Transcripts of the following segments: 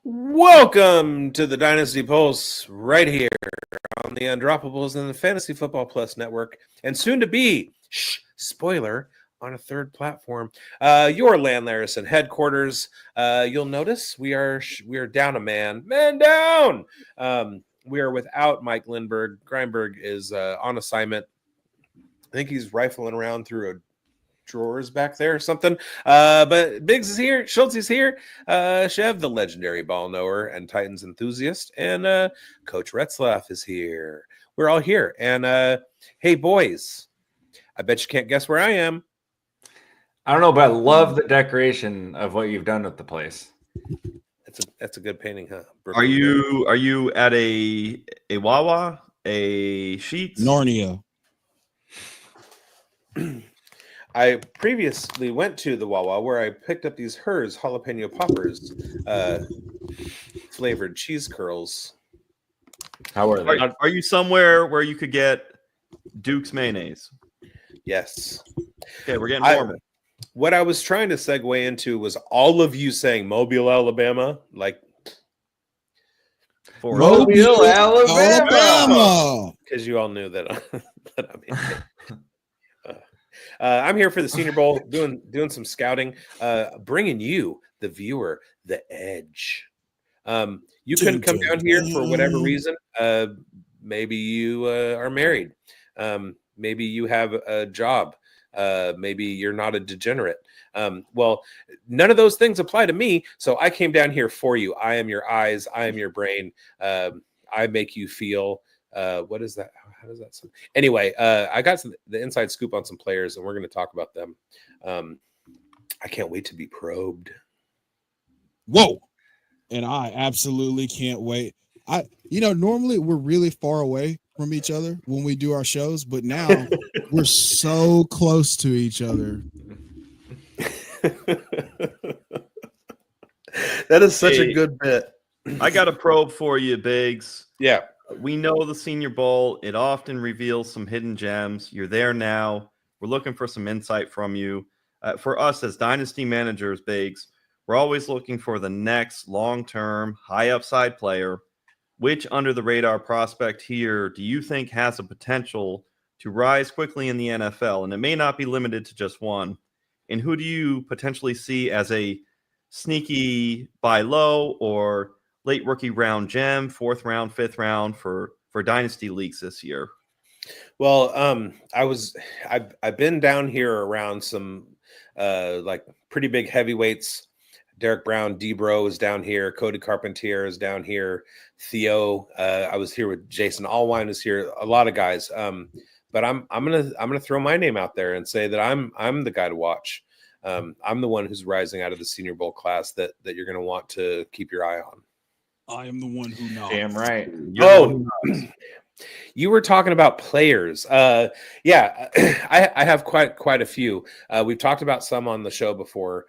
Welcome to the Dynasty Pulse right here on the Undroppables and the Fantasy Football Plus Network, and soon to be, spoiler, on a third platform, your Land Larison headquarters. You'll notice we are down a man down. We are without Mike Lindbergh. Greinberg is on assignment. I think he's rifling around through a drawers back there or something. But Bigz is here. Schultzy is here. Chev, the legendary ball knower and Titans enthusiast. And Coach Retzlaff is here. We're all here. And hey, boys, I bet you can't guess where I am. I don't know, but I love the decoration of what you've done with the place. That's a good painting, huh? Are you at a Wawa, a Sheetz? Narnia. I previously went to the Wawa where I picked up these Hers jalapeno poppers, flavored cheese curls. How are they? Are you somewhere where you could get Duke's mayonnaise? Yes. Okay, we're getting warmer. What I was trying to segue into was all of you saying Mobile, Alabama, like Mobile, Alabama, because you all knew that. I'm here for the Senior Bowl, doing some scouting, bringing you, the viewer, the edge. You couldn't come down here for whatever reason. Maybe you are married. Maybe you have a job. Maybe you're not a degenerate. Well, none of those things apply to me. So I came down here for you. I am your eyes. I am your brain. I make you feel. What is that? How does that sound? Anyway, I got the inside scoop on some players, and we're going to talk about them. I can't wait to be probed. Whoa. And I absolutely can't wait. Normally we're really far away from each other when we do our shows, but now we're so close to each other. That is such a good bit. I got a probe for you, Bigz. Yeah. We know the Senior Bowl. It often reveals some hidden gems. You're there now. We're looking for some insight from you. For us as dynasty managers, Bigz, we're always looking for the next long-term, high-upside player. Which under-the-radar prospect here do you think has a potential to rise quickly in the NFL? And it may not be limited to just one. And who do you potentially see as a sneaky buy low or late rookie round gem, 4th round, 5th round for dynasty leagues this year? Well, I've been down here around some like pretty big heavyweights. Derek Brown, D-Bro is down here. Cody Carpentier is down here. Theo, I was here with Jason Allwine is here. A lot of guys. But I'm gonna throw my name out there and say that I'm the guy to watch. I'm the one who's rising out of the Senior Bowl class that you're gonna want to keep your eye on. I am the one who knows. Damn right. You were talking about players. Yeah, I have quite a few. We've talked about some on the show before.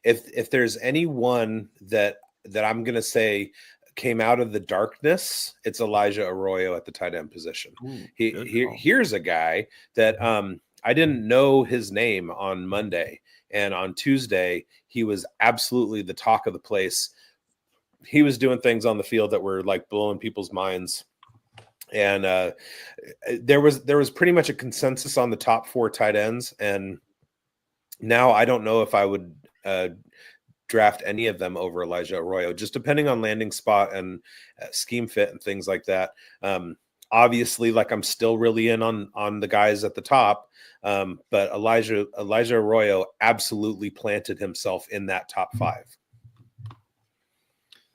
If there's anyone that I'm gonna say came out of the darkness, it's Elijah Arroyo at the tight end position. Here's a guy that I didn't know his name on Monday, and on Tuesday he was absolutely the talk of the place. He was doing things on the field that were like blowing people's minds. And there was pretty much a consensus on the top 4 tight ends. And now I don't know if I would draft any of them over Elijah Arroyo, just depending on landing spot and scheme fit and things like that. Obviously, like I'm still really in on the guys at the top. But Elijah Arroyo absolutely planted himself in that top 5.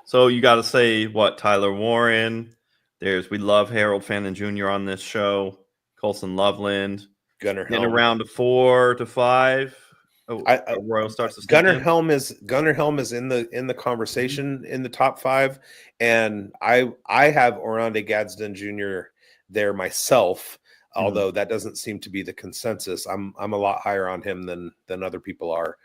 So you got to say what? Tyler Warren. We love Harold Fannin Jr. on this show. Colson Loveland. Gunnar Helm. In around 4 to 5. Royal starts to Gunnar Helm is in the conversation in the top 5, and I have Oronde Gadsden Jr. there myself. Although that doesn't seem to be the consensus. I'm a lot higher on him than other people are.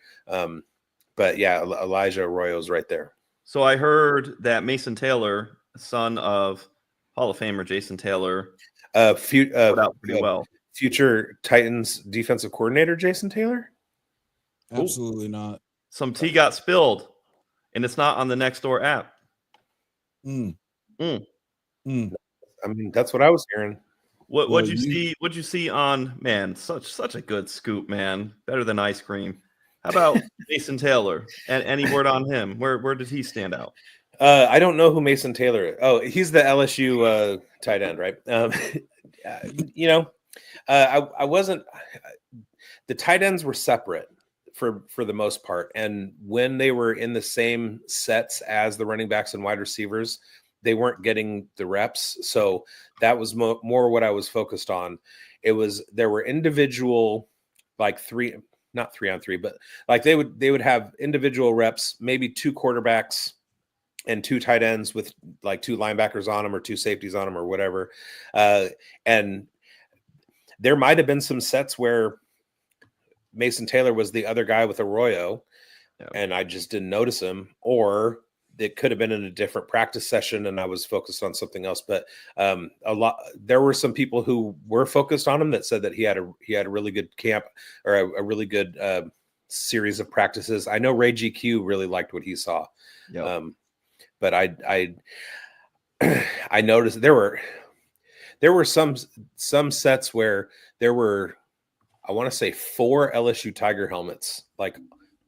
But yeah, Elijah Arroyo is right there. So I heard that Mason Taylor, son of Hall of Famer Jason Taylor, put out pretty well. Future Titans defensive coordinator Jason Taylor? Absolutely not. Some tea got spilled. and it's not on the Nextdoor app. Mm. Mm. Mm. I mean, that's what I was hearing. What'd you see? What'd you see on, man? Such a good scoop, man. Better than ice cream. How about Mason Taylor? And any word on him? Where did he stand out? I don't know who Mason Taylor is. Oh, he's the LSU tight end, right? You know, I wasn't. The tight ends were separate for the most part, and when they were in the same sets as the running backs and wide receivers, they weren't getting the reps. So that was more what I was focused on. There were individual, like not 3-on-3, but like they would have individual reps, maybe 2 quarterbacks and 2 tight ends with like 2 linebackers on them or 2 safeties on them or whatever. And there might have been some sets where Mason Taylor was the other guy with Arroyo, and I just didn't notice him, or it could have been in a different practice session and I was focused on something else. But there were some people who were focused on him that said that he had a really good camp, or a really good series of practices. I know Ray GQ really liked what he saw. Yep. But I noticed there were some sets where there were, I want to say, 4 LSU Tiger helmets, like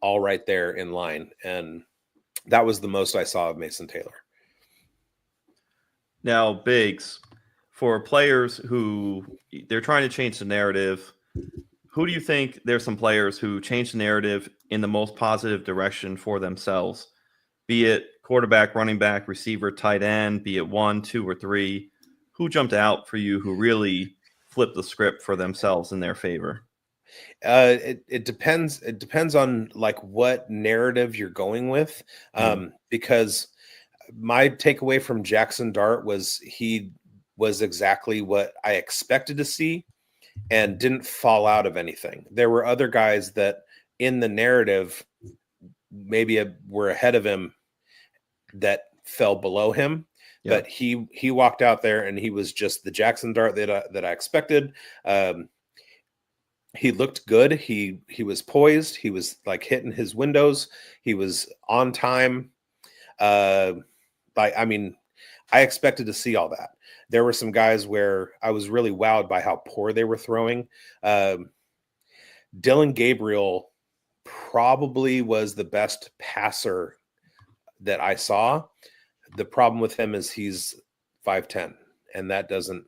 all right there in line. And that was the most I saw of Mason Taylor. Now, Bigz, for players who they're trying to change the narrative, who do you think there's some players who change the narrative in the most positive direction for themselves? Be it quarterback, running back, receiver, tight end, be it 1, 2, or 3, who jumped out for you who really flipped the script for themselves in their favor? It depends. It depends on like what narrative you're going with. Because my takeaway from Jackson Dart was he was exactly what I expected to see and didn't fall out of anything. There were other guys that in the narrative maybe were ahead of him that fell below him. Yeah. But he walked out there and he was just the Jackson Dart that I expected. He looked good. He was poised. He was like hitting his windows. He was on time. I expected to see all that. There were some guys where I was really wowed by how poor they were throwing. Dillon Gabriel probably was the best passer that I saw. The problem with him is he's 5'10", and that doesn't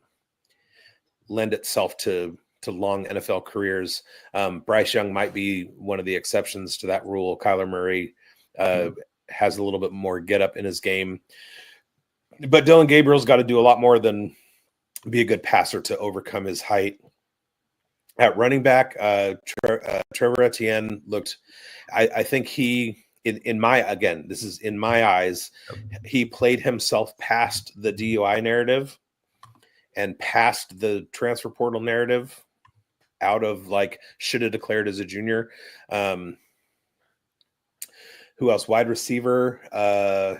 lend itself to long NFL careers. Bryce Young might be one of the exceptions to that rule. Kyler Murray has a little bit more get up in his game, but Dillon Gabriel's got to do a lot more than be a good passer to overcome his height. At running back, Trevor Etienne looked, I think he, this is in my eyes, he played himself past the DUI narrative and past the transfer portal narrative out of like, should have declared as a junior. Who else? Wide receiver.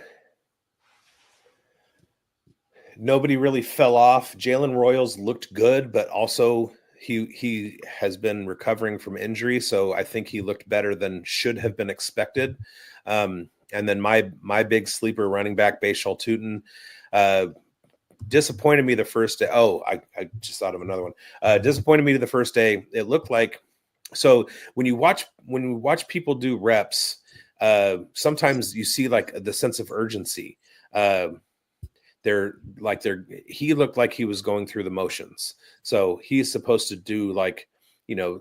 Nobody really fell off. Jalen Royals looked good, but also he has been recovering from injury. So I think he looked better than should have been expected. And then my big sleeper running back, Bashal Tootin, disappointed me the first day. Oh, I just thought of another one. Disappointed me the first day. It looked like, so when you watch people do reps, sometimes you see like the sense of urgency. He looked like he was going through the motions. So he's supposed to do like,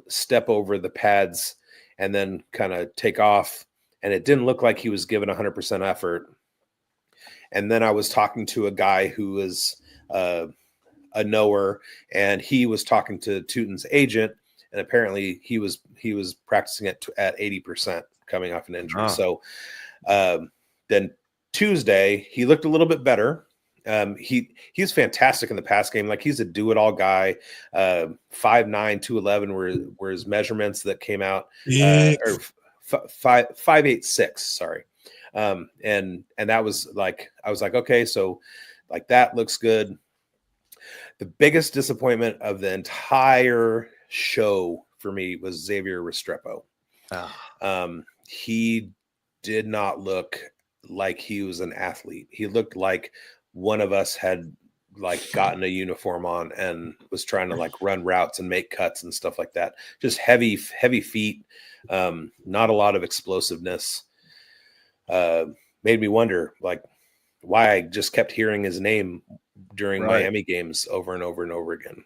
step over the pads and then kind of take off. And it didn't look like he was giving 100% effort. And then I was talking to a guy who was a knower, and he was talking to Tootin's agent, and apparently he was practicing at 80% coming off an injury. So then Tuesday he looked a little bit better. He's fantastic in the pass game. Like, he's a do-it-all guy. 5'9", 211 were his measurements that came out. Or 5'8", 6. Sorry. And that was like, I was like, okay, so like that looks good. The biggest disappointment of the entire show for me was Xavier Restrepo. He did not look like he was an athlete. He looked like one of us had like gotten a uniform on and was trying to like run routes and make cuts and stuff like that. Just heavy feet. Not a lot of explosiveness. Made me wonder like why I just kept hearing his name during Miami games over and over and over again.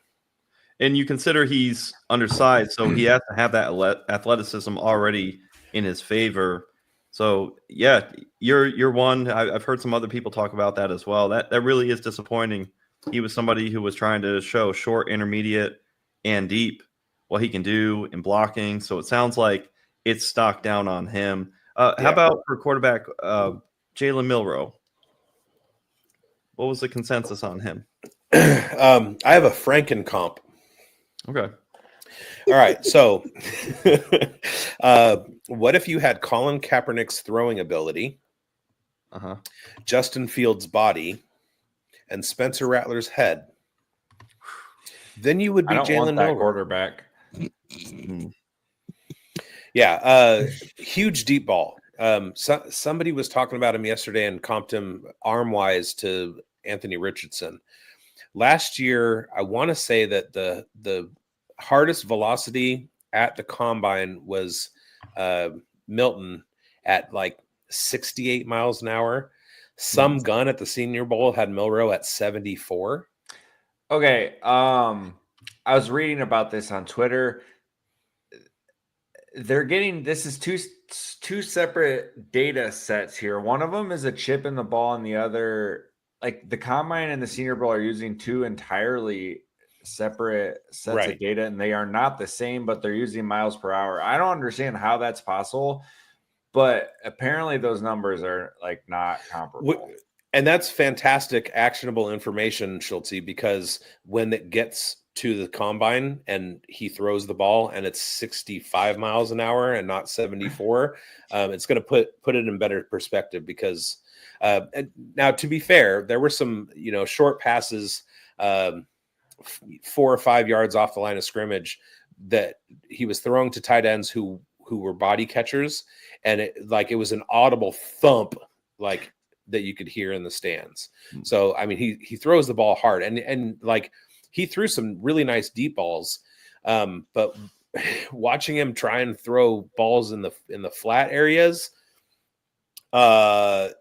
And you consider he's undersized, so he has to have that athleticism already in his favor. So yeah, you're one. I've heard some other people talk about that as well. That really is disappointing. He was somebody who was trying to show short, intermediate, and deep what he can do in blocking. So it sounds like it's stocked down on him. How about for quarterback Jalen Milroe? What was the consensus on him? I have a Franken comp. Okay. All right. So what if you had Colin Kaepernick's throwing ability, Justin Fields' body, and Spencer Rattler's head? Then you would be Jalen Milroe. Quarterback. Yeah. Huge deep ball. Somebody was talking about him yesterday and comped him arm-wise to Anthony Richardson. Last year, I want to say that the hardest velocity at the combine was Milton at like 68 miles an hour. Some gun at the Senior Bowl had Milroe at 74. Okay. I was reading about this on Twitter. This is two separate data sets here. One of them is a chip in the ball, and the other, like the combine and the Senior Bowl, are using two entirely separate sets of data, and they are not the same, but they're using miles per hour. I don't understand how that's possible, but apparently those numbers are like not comparable. And that's fantastic, actionable information, Schultzy, because when it gets to the combine and he throws the ball and it's 65 miles an hour and not 74, it's going to put it in better perspective because now, to be fair, there were some, short passes 4 or 5 yards off the line of scrimmage that he was throwing to tight ends who were body catchers. And it was an audible thump, like that you could hear in the stands. So, I mean, he throws the ball hard and like he threw some really nice deep balls. But watching him try and throw balls in the flat areas, I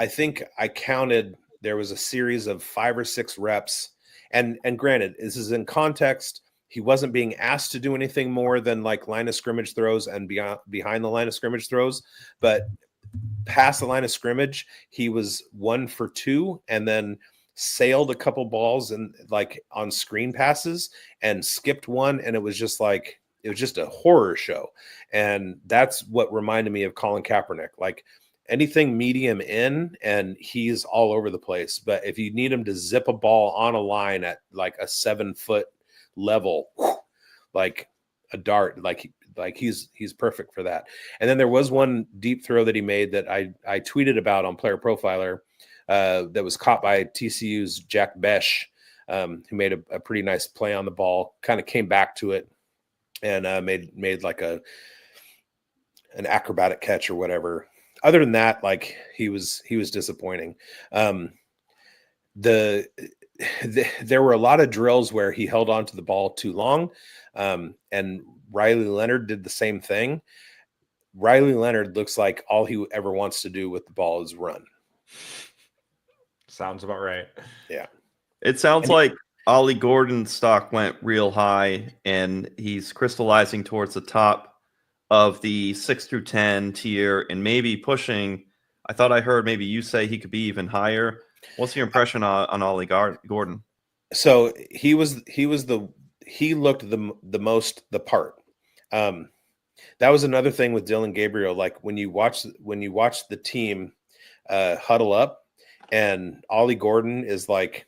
think I counted, there was a series of 5 or 6 reps. And granted, this is in context. He wasn't being asked to do anything more than like line of scrimmage throws and behind the line of scrimmage throws. But past the line of scrimmage, he was 1 for 2 and then sailed a couple balls and like on screen passes and skipped one. And it was just a horror show. And that's what reminded me of Colin Kaepernick. Like anything medium in and he's all over the place. But if you need him to zip a ball on a line at like a 7-foot level, like a dart, like he's perfect for that. And then there was one deep throw that he made that I tweeted about on Player Profiler that was caught by TCU's Jack Besh, who made a pretty nice play on the ball, kind of came back to it and made like an acrobatic catch or whatever. Other than that, like he was disappointing. There were a lot of drills where he held on to the ball too long, and Riley Leonard did the same thing. Riley Leonard looks like all he ever wants to do with the ball is run. Sounds about right. Yeah. It sounds like Ollie Gordon's stock went real high, and he's crystallizing towards the top of the 6 through 10 tier and maybe pushing. I thought I heard maybe you say he could be even higher. What's your impression on Ollie Gordon? So he looked the most the part. That was another thing with Dillon Gabriel. Like when you watch the team huddle up and Ollie Gordon is like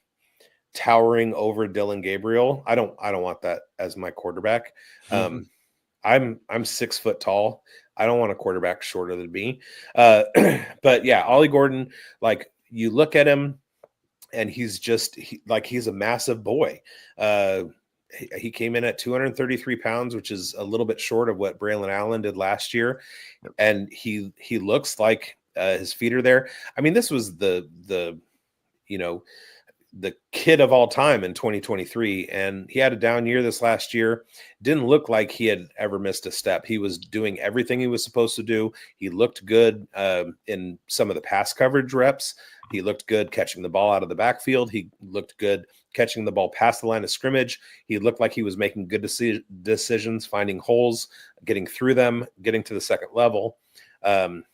towering over Dillon Gabriel. I don't want that as my quarterback. I'm 6 foot tall. I don't want a quarterback shorter than me. But yeah, Ollie Gordon, like you look at him and he's a massive boy. he came in at 233 pounds, which is a little bit short of what Braylon Allen did last year. And he looks like his feet are there. I mean, this was the kid of all time in 2023, and he had a down year this last year. Didn't look like he had ever missed a step. He was doing everything he was supposed to do. He looked good in some of the pass coverage reps. He looked good catching the ball out of the backfield. He looked good catching the ball past the line of scrimmage. He looked like he was making good decisions, finding holes, getting through them, getting to the second level. And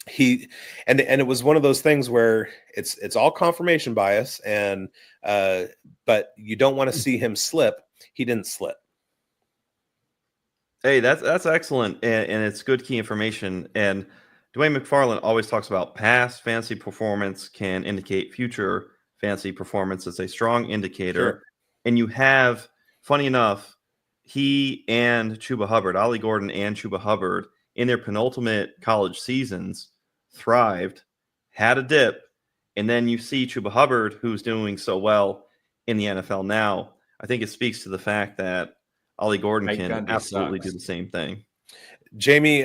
it was one of those things where it's all confirmation bias, and but you don't want to see him slip. He didn't slip. Hey, that's excellent, and it's good key information. And Dwayne McFarland always talks about past fantasy performance can indicate future fantasy performance as a strong indicator. Sure. And you have, funny enough, he and Chuba Hubbard, Ollie Gordon and Chuba Hubbard, in their penultimate college seasons, thrived, had a dip, and then you see Chuba Hubbard, who's doing so well in the NFL now. I think it speaks to the fact that Ollie Gordon can absolutely do the same thing. Jamie,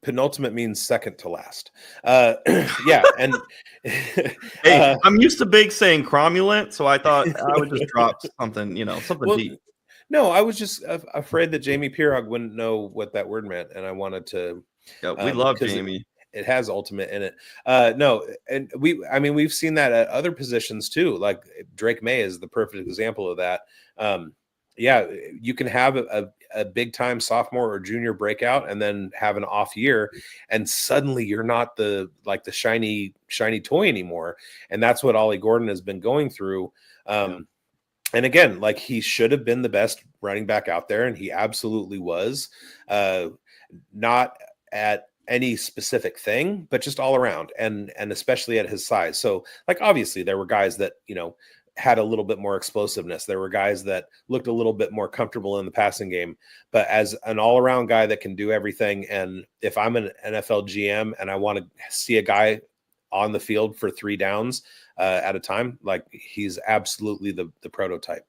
penultimate means second to last. Yeah, and hey, I'm used to Big saying cromulent, so I thought I would just drop something, something deep. No, I was just afraid that Jamie Pirog wouldn't know what that word meant, and I wanted to. Yeah, we love Jamie. It has ultimate in it. No, and we've seen that at other positions too. Like Drake May is the perfect example of that. Yeah, you can have a big time sophomore or junior breakout and then have an off year, and suddenly you're not the shiny toy anymore. And that's what Ollie Gordon has been going through. And again, like, he should have been the best running back out there, and he absolutely was. Not at any specific thing, but just all around, and especially at his size. So, like, obviously there were guys that, had a little bit more explosiveness. There were guys that looked a little bit more comfortable in the passing game, but as an all-around guy that can do everything, and if I'm an NFL GM and I want to see a guy on the field for 3 downs at a time, like, he's absolutely the prototype.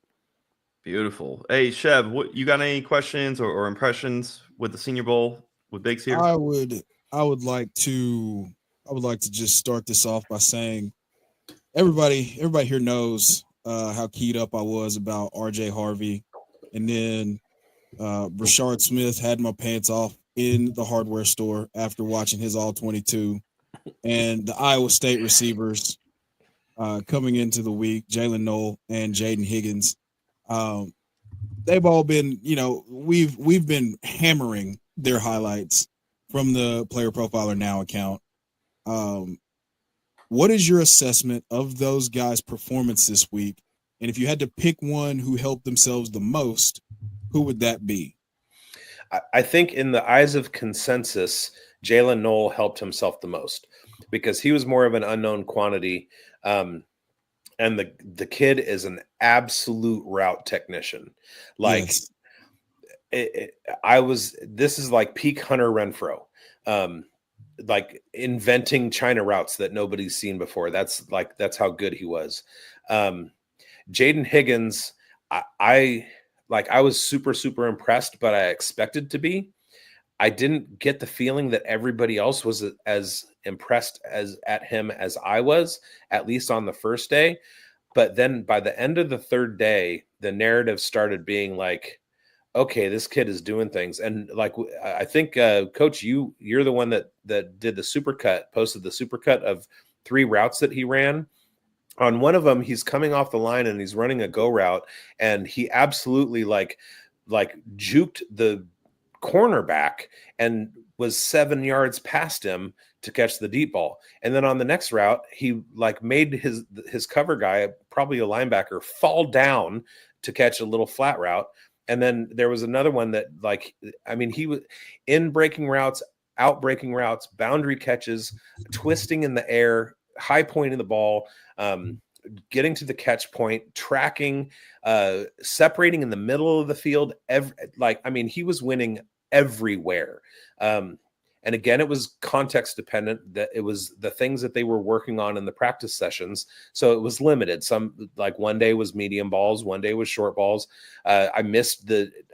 Beautiful. Hey, Chev, you got any questions or impressions with the Senior Bowl with Bigz here? I would like to just start this off by saying, everybody here knows how keyed up I was about RJ Harvey, and then Rashard Smith had my pants off in the hardware store after watching his all 22, and the Iowa State receivers coming into the week, Jalen Noel and Jaden Higgins. They've all been, we've been hammering their highlights from the Player Profiler Now account. What is your assessment of those guys' performance this week? And if you had to pick one who helped themselves the most, who would that be? I think in the eyes of consensus, Jalen Noel helped himself the most, because he was more of an unknown quantity. And the kid is an absolute route technician. Like, yes. This is like peak Hunter Renfrow. Like inventing China routes that nobody's seen before. That's how good he was. Jaden Higgins, I was super, super impressed, but I expected to be. I didn't get the feeling that everybody else was as impressed at him as I was, at least on the first day. But then by the end of the third day, the narrative started being like, okay, this kid is doing things. And like, I think, Coach, you're the one that did the posted the supercut of 3 routes that he ran. On one of them, he's coming off the line and he's running a go route, and he absolutely like juked the cornerback and was 7 yards past him to catch the deep ball. And then on the next route, he made his cover guy, probably a linebacker, fall down to catch a little flat route. And then there was another one that, he was in breaking routes, out breaking routes, boundary catches, twisting in the air, high pointing the ball, getting to the catch point, tracking, separating in the middle of the field. He was winning everywhere. And again, it was context dependent, that it was the things that they were working on in the practice sessions. So it was limited. Some, like one day was medium balls, one day was short balls. I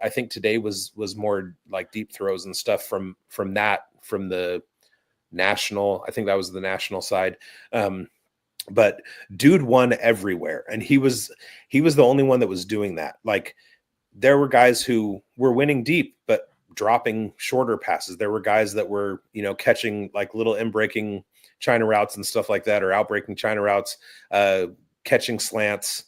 think today was more like deep throws and stuff from the national. I think that was the national side. But dude won everywhere. And he was the only one that was doing that. Like, there were guys who were winning deep, but dropping shorter passes. There were guys that were, catching like little in-breaking China routes and stuff like that, or out-breaking China routes, catching slants,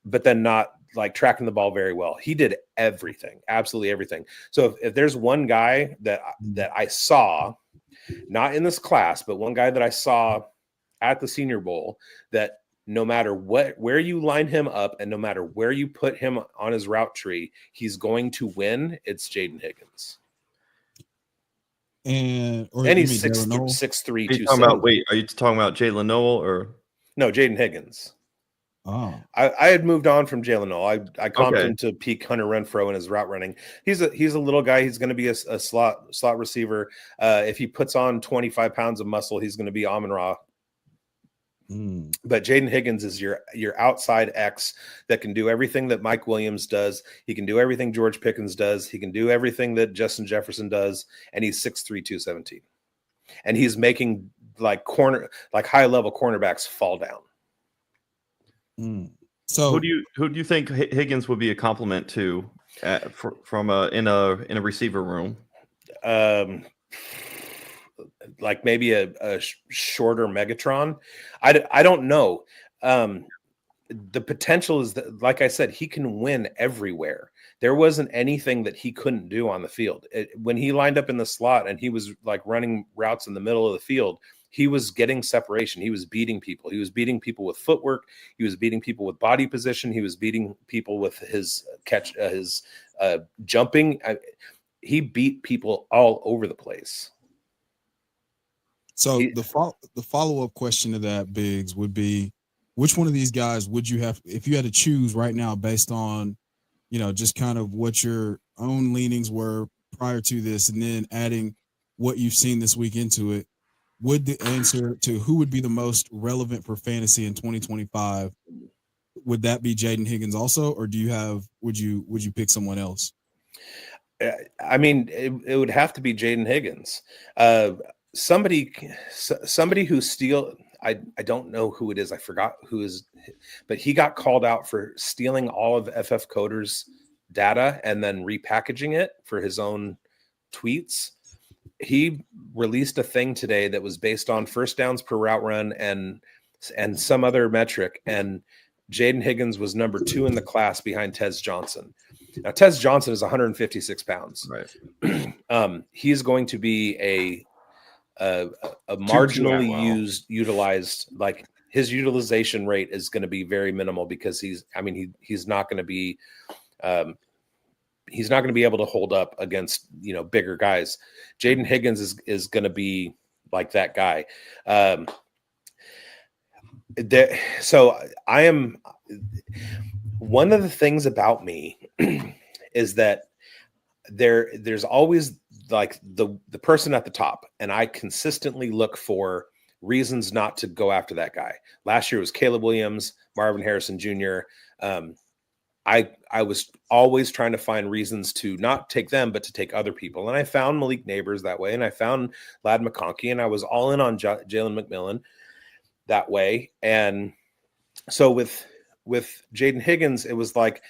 but then not like tracking the ball very well. He did everything, absolutely everything. So if there's one guy that I saw, not in this class, but one guy that I saw at the Senior Bowl, that no matter where you line him up and no matter where you put him on his route tree, he's going to win, it's Jaden Higgins. And he's 6'3", 270. Are you talking about Jalen Noel or no, Jaden Higgins? Oh, I had moved on from Jalen Noel. I comped him to peak Hunter Renfrow in his route running. He's a little guy. He's going to be a slot receiver. If he puts on 25 pounds of muscle, he's going to be Amon-Ra. But Jaden Higgins is your outside X that can do everything that Mike Williams does. He can do everything George Pickens does. He can do everything that Justin Jefferson does. And he's 6'3", 217. And he's making like high level cornerbacks fall down. So who do you think Higgins would be a compliment to from in a receiver room? Like maybe a shorter Megatron. I don't know. The potential is that, like I said, he can win everywhere. There wasn't anything that he couldn't do on the field. When he lined up in the slot and he was like running routes in the middle of the field, he was getting separation. He was beating people. He was beating people with footwork. He was beating people with body position. He was beating people with his catch, his jumping. He beat people all over the place. So the follow-up question to that, Bigz, would be, which one of these guys would you have, if you had to choose right now based on, just kind of what your own leanings were prior to this, and then adding what you've seen this week into it, would the answer to who would be the most relevant for fantasy in 2025, would that be Jaden Higgins also, or would you pick someone else? I mean, it would have to be Jaden Higgins. Somebody who I don't know who it is. I forgot who is, but he got called out for stealing all of FF Coder's data and then repackaging it for his own tweets. He released a thing today that was based on first downs per route run and some other metric. And Jaden Higgins was number 2 in the class behind Tez Johnson. Now, Tez Johnson is 156 pounds. Right. He's going to be a marginally utilized, like his utilization rate is going to be very minimal because he's not going to be able to hold up against bigger guys. Jaden Higgins is going to be like that guy. So I am, one of the things about me is that there's always like the person at the top, and I consistently look for reasons not to go after that guy. Last year it was Caleb Williams, Marvin Harrison Jr. I was always trying to find reasons to not take them, but to take other people. And I found Malik Neighbors that way. And I found Ladd McConkey, and I was all in on Jalen McMillan that way. And so with Jaden Higgins, it was like,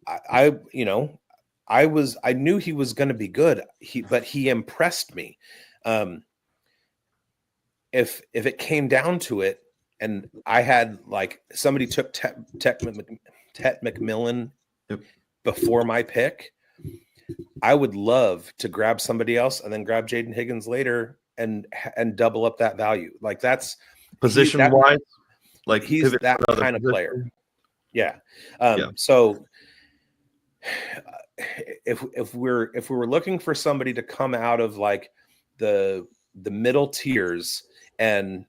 I knew he was going to be good. But he impressed me. If it came down to it, and I had like somebody took Tet McMillan before my pick, I would love to grab somebody else and then grab Jaden Higgins later and double up that value. Like that's position wise, like he's that kind of player. Yeah. So if we were looking for somebody to come out of like the middle tiers and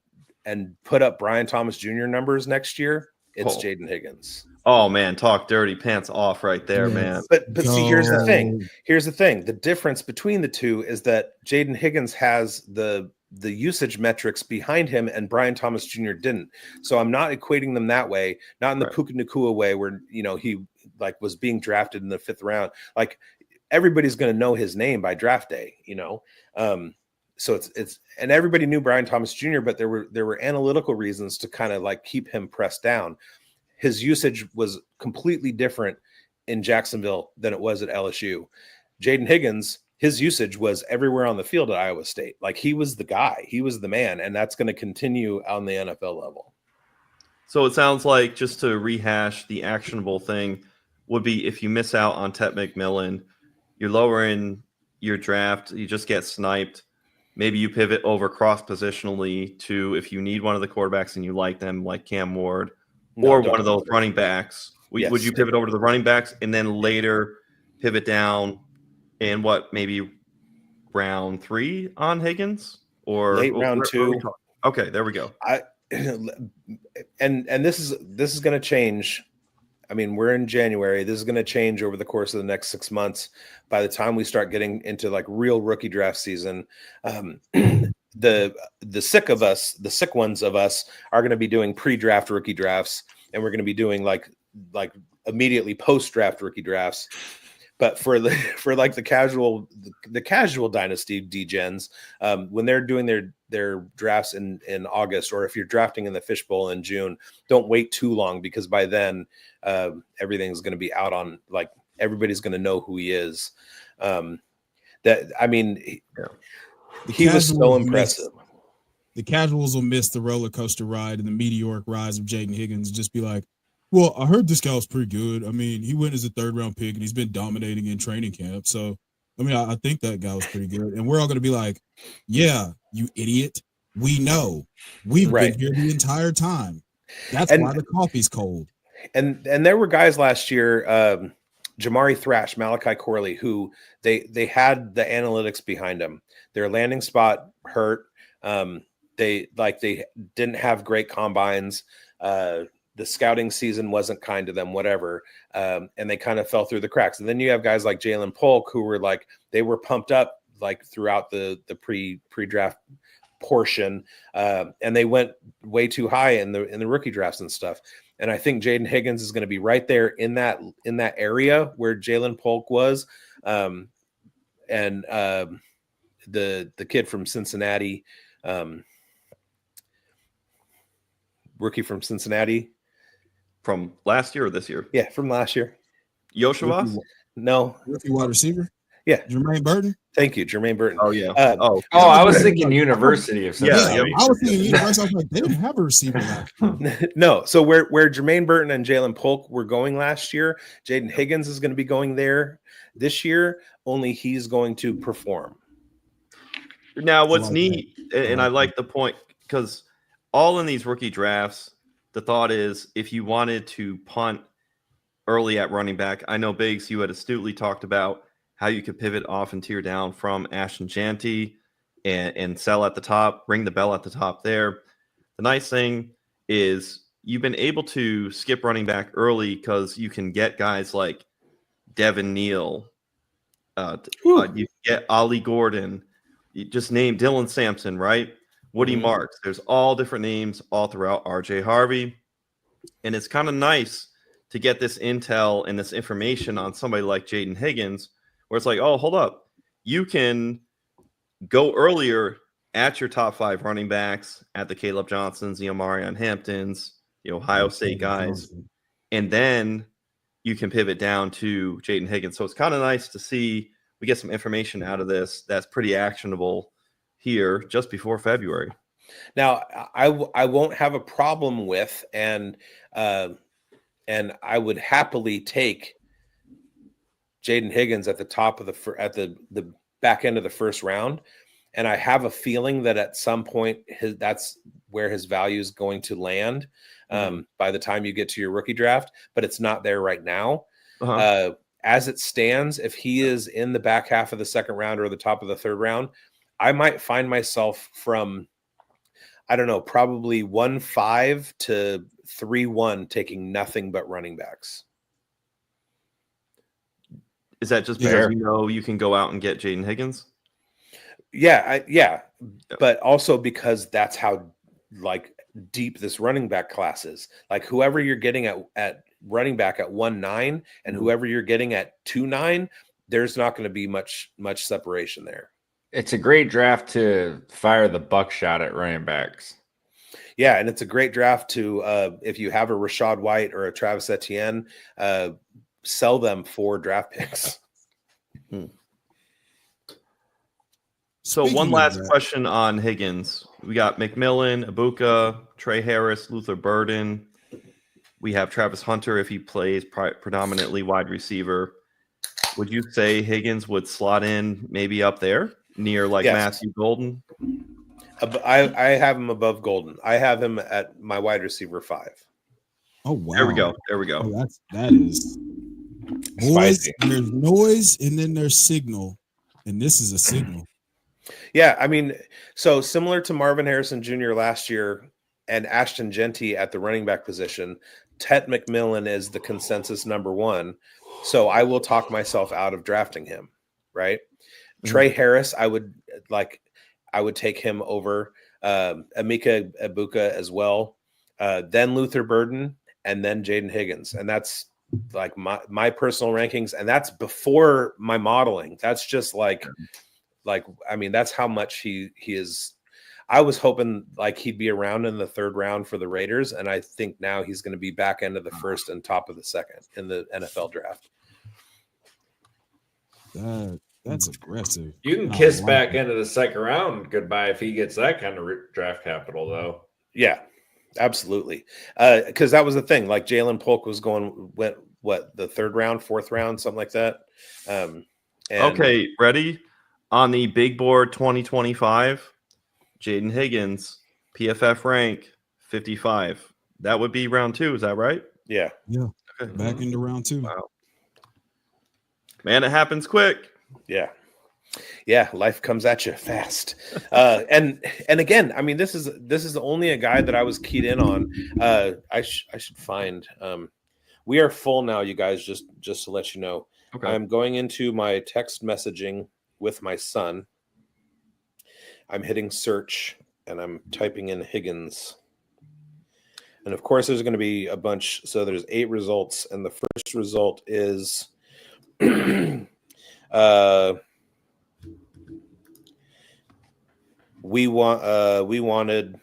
put up Brian Thomas Jr. numbers next year, it's Jaden Higgins. Oh man, talk dirty pants off right there, man. But see, here's the thing. The difference between the two is that Jaden Higgins has the usage metrics behind him, and Brian Thomas Jr. didn't. So I'm not equating them that way. Not in the Puka Nacua way, where he like was being drafted in the 5th round. Like everybody's going to know his name by draft day. So it's and everybody knew Brian Thomas Jr., but there were analytical reasons to kind of like keep him pressed down. His usage was completely different in Jacksonville than it was at LSU. Jaden Higgins, his usage was everywhere on the field at Iowa State. Like he was the guy, he was the man, and that's going to continue on the NFL level. So it sounds like, just to rehash, the actionable thing would be if you miss out on Tet McMillan, you're lower in your draft, you just get sniped. Maybe you pivot over cross-positionally to, if you need one of the quarterbacks and you like them, like Cam Ward, or one of those running backs. Would you pivot over to the running backs and then later pivot down in maybe round 3 on Higgins? Or late round 2? Okay, there we go. And this is going to change. I mean, we're in January. This is going to change over the course of the next 6 months. By the time we start getting into like real rookie draft season, the sick ones of us are going to be doing pre-draft rookie drafts, and we're going to be doing like immediately post-draft rookie drafts. But for the casual dynasty degens, when they're doing their drafts in August, or if you're drafting in the fishbowl in June, don't wait too long, because by then everything's going to be out on, like, everybody's going to know who he is. He was so impressive. The casuals will miss the roller coaster ride and the meteoric rise of Jaden Higgins. Just be like, well, I heard this guy was pretty good. I mean, he went as a 3rd round pick and he's been dominating in training camp. So, I mean, I think that guy was pretty good. And we're all going to be like, yeah, you idiot. We know. We've been here the entire time. That's why the coffee's cold. And there were guys last year, Jamari Thrash, Malachi Corley, who they had the analytics behind them. Their landing spot hurt. They didn't have great combines. The scouting season wasn't kind to them, whatever. And they kind of fell through the cracks. And then you have guys like Jalen Polk, who were like, they were pumped up like throughout the pre-draft portion. And they went way too high in the rookie drafts and stuff. And I think Jaden Higgins is going to be right there in that area where Jalen Polk was. And the kid from Cincinnati, rookie from Cincinnati. From last year or this year? Yeah, from last year. Yoshivas? No. Rookie wide receiver? Yeah. Jermaine Burton? Thank you, Jermaine Burton. Oh, yeah. I was thinking University of Cincinnati. I was thinking University. I was like, they didn't have a receiver last year. No. So where Jermaine Burton and Jalen Polk were going last year, Jaden Higgins is going to be going there this year, only he's going to perform. Now, what's neat, and I like the point, because all in these rookie drafts, the thought is, if you wanted to punt early at running back, I know, Bigz, you had astutely talked about how you could pivot off and tier down from Ashton Janty and sell at the top, ring the bell at the top there. The nice thing is you've been able to skip running back early because you can get guys like Devin Neal, you get Ollie Gordon, you just name Dylan Sampson, right? Woody Marks. There's all different names all throughout. RJ Harvey. And it's kind of nice to get this intel and this information on somebody like Jaden Higgins, where it's like, oh, hold up. You can go earlier at your top 5 running backs, at the Caleb Johnsons, the Omarion Hamptons, the Ohio State guys, and then you can pivot down to Jaden Higgins. So it's kind of nice to see we get some information out of this that's pretty actionable here just before February. Now, I won't have a problem with, and I would happily take Jaden Higgins at the top of the back end of the first round. And I have a feeling that at some point that's where his value is going to land by the time you get to your rookie draft, but it's not there right now. As it stands, if he is in the back half of the second round or the top of the third round, I might find myself from I don't know, probably 1-5 to 3-1, taking nothing but running backs. Is that just because you can go out and get Jaden Higgins? Yeah, but also because that's how like deep this running back class is. Like whoever you're getting at running back at 1-9 and whoever you're getting at 2-9, there's not going to be much separation there. It's a great draft to fire the buckshot at running backs. Yeah, and it's a great draft to if you have a Rashad White or a Travis Etienne, sell them for draft picks. So one last question on Higgins. We got McMillan, Ibuka, Trey Harris, Luther Burden. We have Travis Hunter if he plays predominantly wide receiver. Would you say Higgins would slot in maybe up there near like Matthew Golden? I have him above Golden. I have him at my wide receiver 5. Oh wow! There we go. Oh, that is noise. There's noise, and then there's signal, and this is a signal. Yeah, I mean, so similar to Marvin Harrison Jr. last year and Ashton Genty at the running back position, Ted McMillan is the consensus number 1. So I will talk myself out of drafting him, right? Trey Harris, I would take him over Emeka Ibuka as well, then Luther Burden, and then Jaden Higgins. And that's like my personal rankings, and that's before my modeling. That's just like I mean, that's how much he is. I was hoping like he'd be around in the 3rd round for the Raiders, and I think now he's going to be back end of the 1st and top of the 2nd in the NFL draft. That's aggressive. You can kiss back into the 2nd round goodbye if he gets that kind of draft capital, though. Yeah, absolutely. Because that was the thing. Like Jalen Polk went the 3rd round, 4th round, something like that. Okay, ready? On the big board 2025, Jaden Higgins, PFF rank 55. That would be round 2. Is that right? Yeah. Okay. Back into round 2. Wow. Man, it happens quick. Yeah, life comes at you fast. And again, I mean, this is only a guy that I was keyed in on. I should find. We are full now, you guys. Just to let you know, okay. I'm going into my text messaging with my son. I'm hitting search and I'm typing in Higgins. And of course, there's going to be a bunch. So there's 8 results, and the first result is. We wanted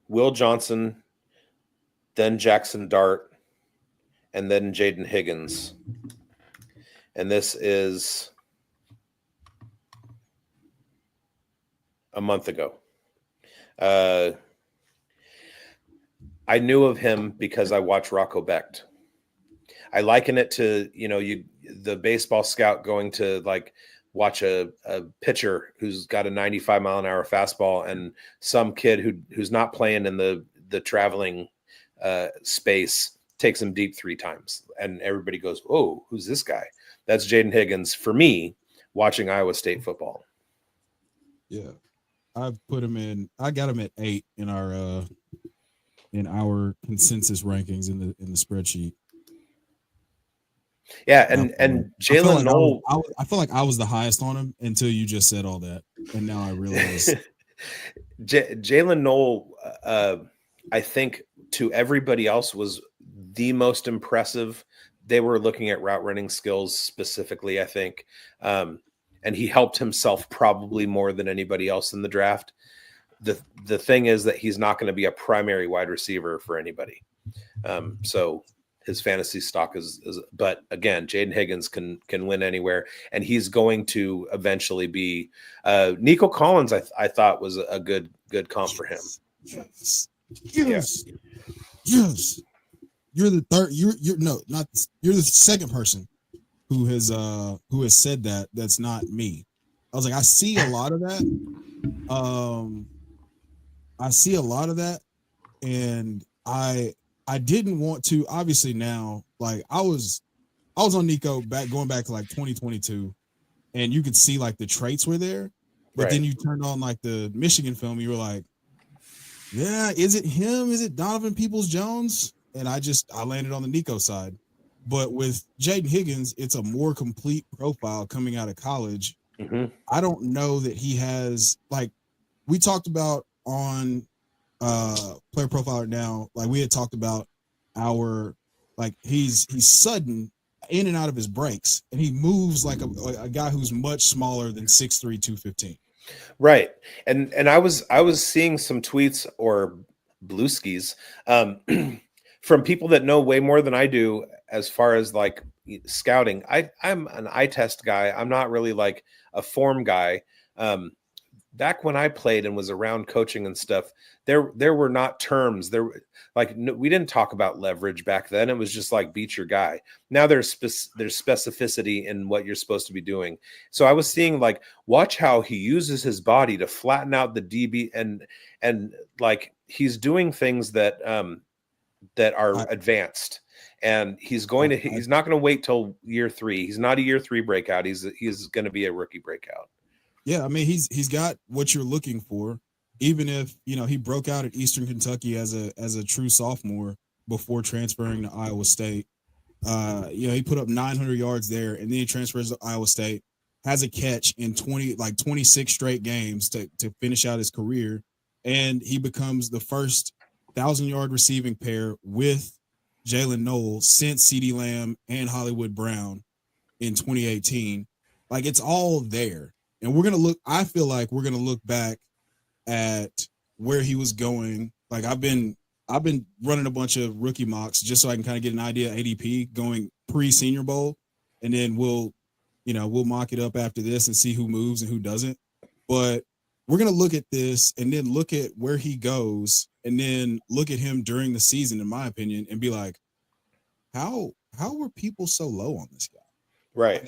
Will Johnson, then Jackson Dart, and then Jaden Higgins. And this is a month ago. I knew of him because I watched Rocco Becht. I liken it to, the baseball scout going to like watch a pitcher who's got a 95 mile an hour fastball and some kid who's not playing in the traveling space takes him deep 3 times. And everybody goes, "Oh, who's this guy?" That's Jaden Higgins for me watching Iowa State football. Yeah. I got him at 8 in our consensus rankings in the spreadsheet. Yeah, and Jalen Noel. I feel like I was the highest on him until you just said all that, and now I realize Jalen Noel. I think to everybody else was the most impressive. They were looking at route running skills specifically, I think, and he helped himself probably more than anybody else in the draft. The thing is that he's not going to be a primary wide receiver for anybody. So his fantasy stock is but again, Jaden Higgins can win anywhere, and he's going to eventually be Nico Collins. I thought was a good comp for him. Yes. You're the third. You're the second person who has said that. That's not me. I was like, I see a lot of that. And I didn't want to. Obviously now, like I was on Nico going back to like 2022, and you could see like the traits were there, But then you turned on like the Michigan film, you were like, yeah, is it him? Is it Donovan Peoples-Jones? And I landed on the Nico side. But with Jaden Higgins, it's a more complete profile coming out of college. Mm-hmm. I don't know that he has, like, we talked about on Player Profiler Now, like we had talked about he's sudden in and out of his breaks, and he moves like a guy who's much smaller than 6'3", 215. Right. And I was seeing some tweets or blueskis from people that know way more than I do as far as like scouting. I'm an eye test guy. I'm not really like a form guy. Back when I played and was around coaching and stuff, there were not terms. We didn't talk about leverage back then. It was just like beat your guy. Now there's specificity in what you're supposed to be doing. So I was seeing like, watch how he uses his body to flatten out the DB and like he's doing things that are advanced. And he's not going to wait till year 3. He's not a year 3 breakout. He's going to be a rookie breakout. Yeah, I mean, he's got what you're looking for, even if, he broke out at Eastern Kentucky as a true sophomore before transferring to Iowa State. He put up 900 yards there, and then he transfers to Iowa State, has a catch in 26 straight games to finish out his career, and he becomes the first 1,000-yard receiving pair with Jalen Noel since CeeDee Lamb and Hollywood Brown in 2018. Like, it's all there. And I feel like we're going to look back at where he was going. Like I've been running a bunch of rookie mocks just so I can kind of get an idea of ADP going pre-Senior Bowl. And then we'll mock it up after this and see who moves and who doesn't. But we're going to look at this and then look at where he goes and then look at him during the season, in my opinion, and be like, how were people so low on this guy? Right.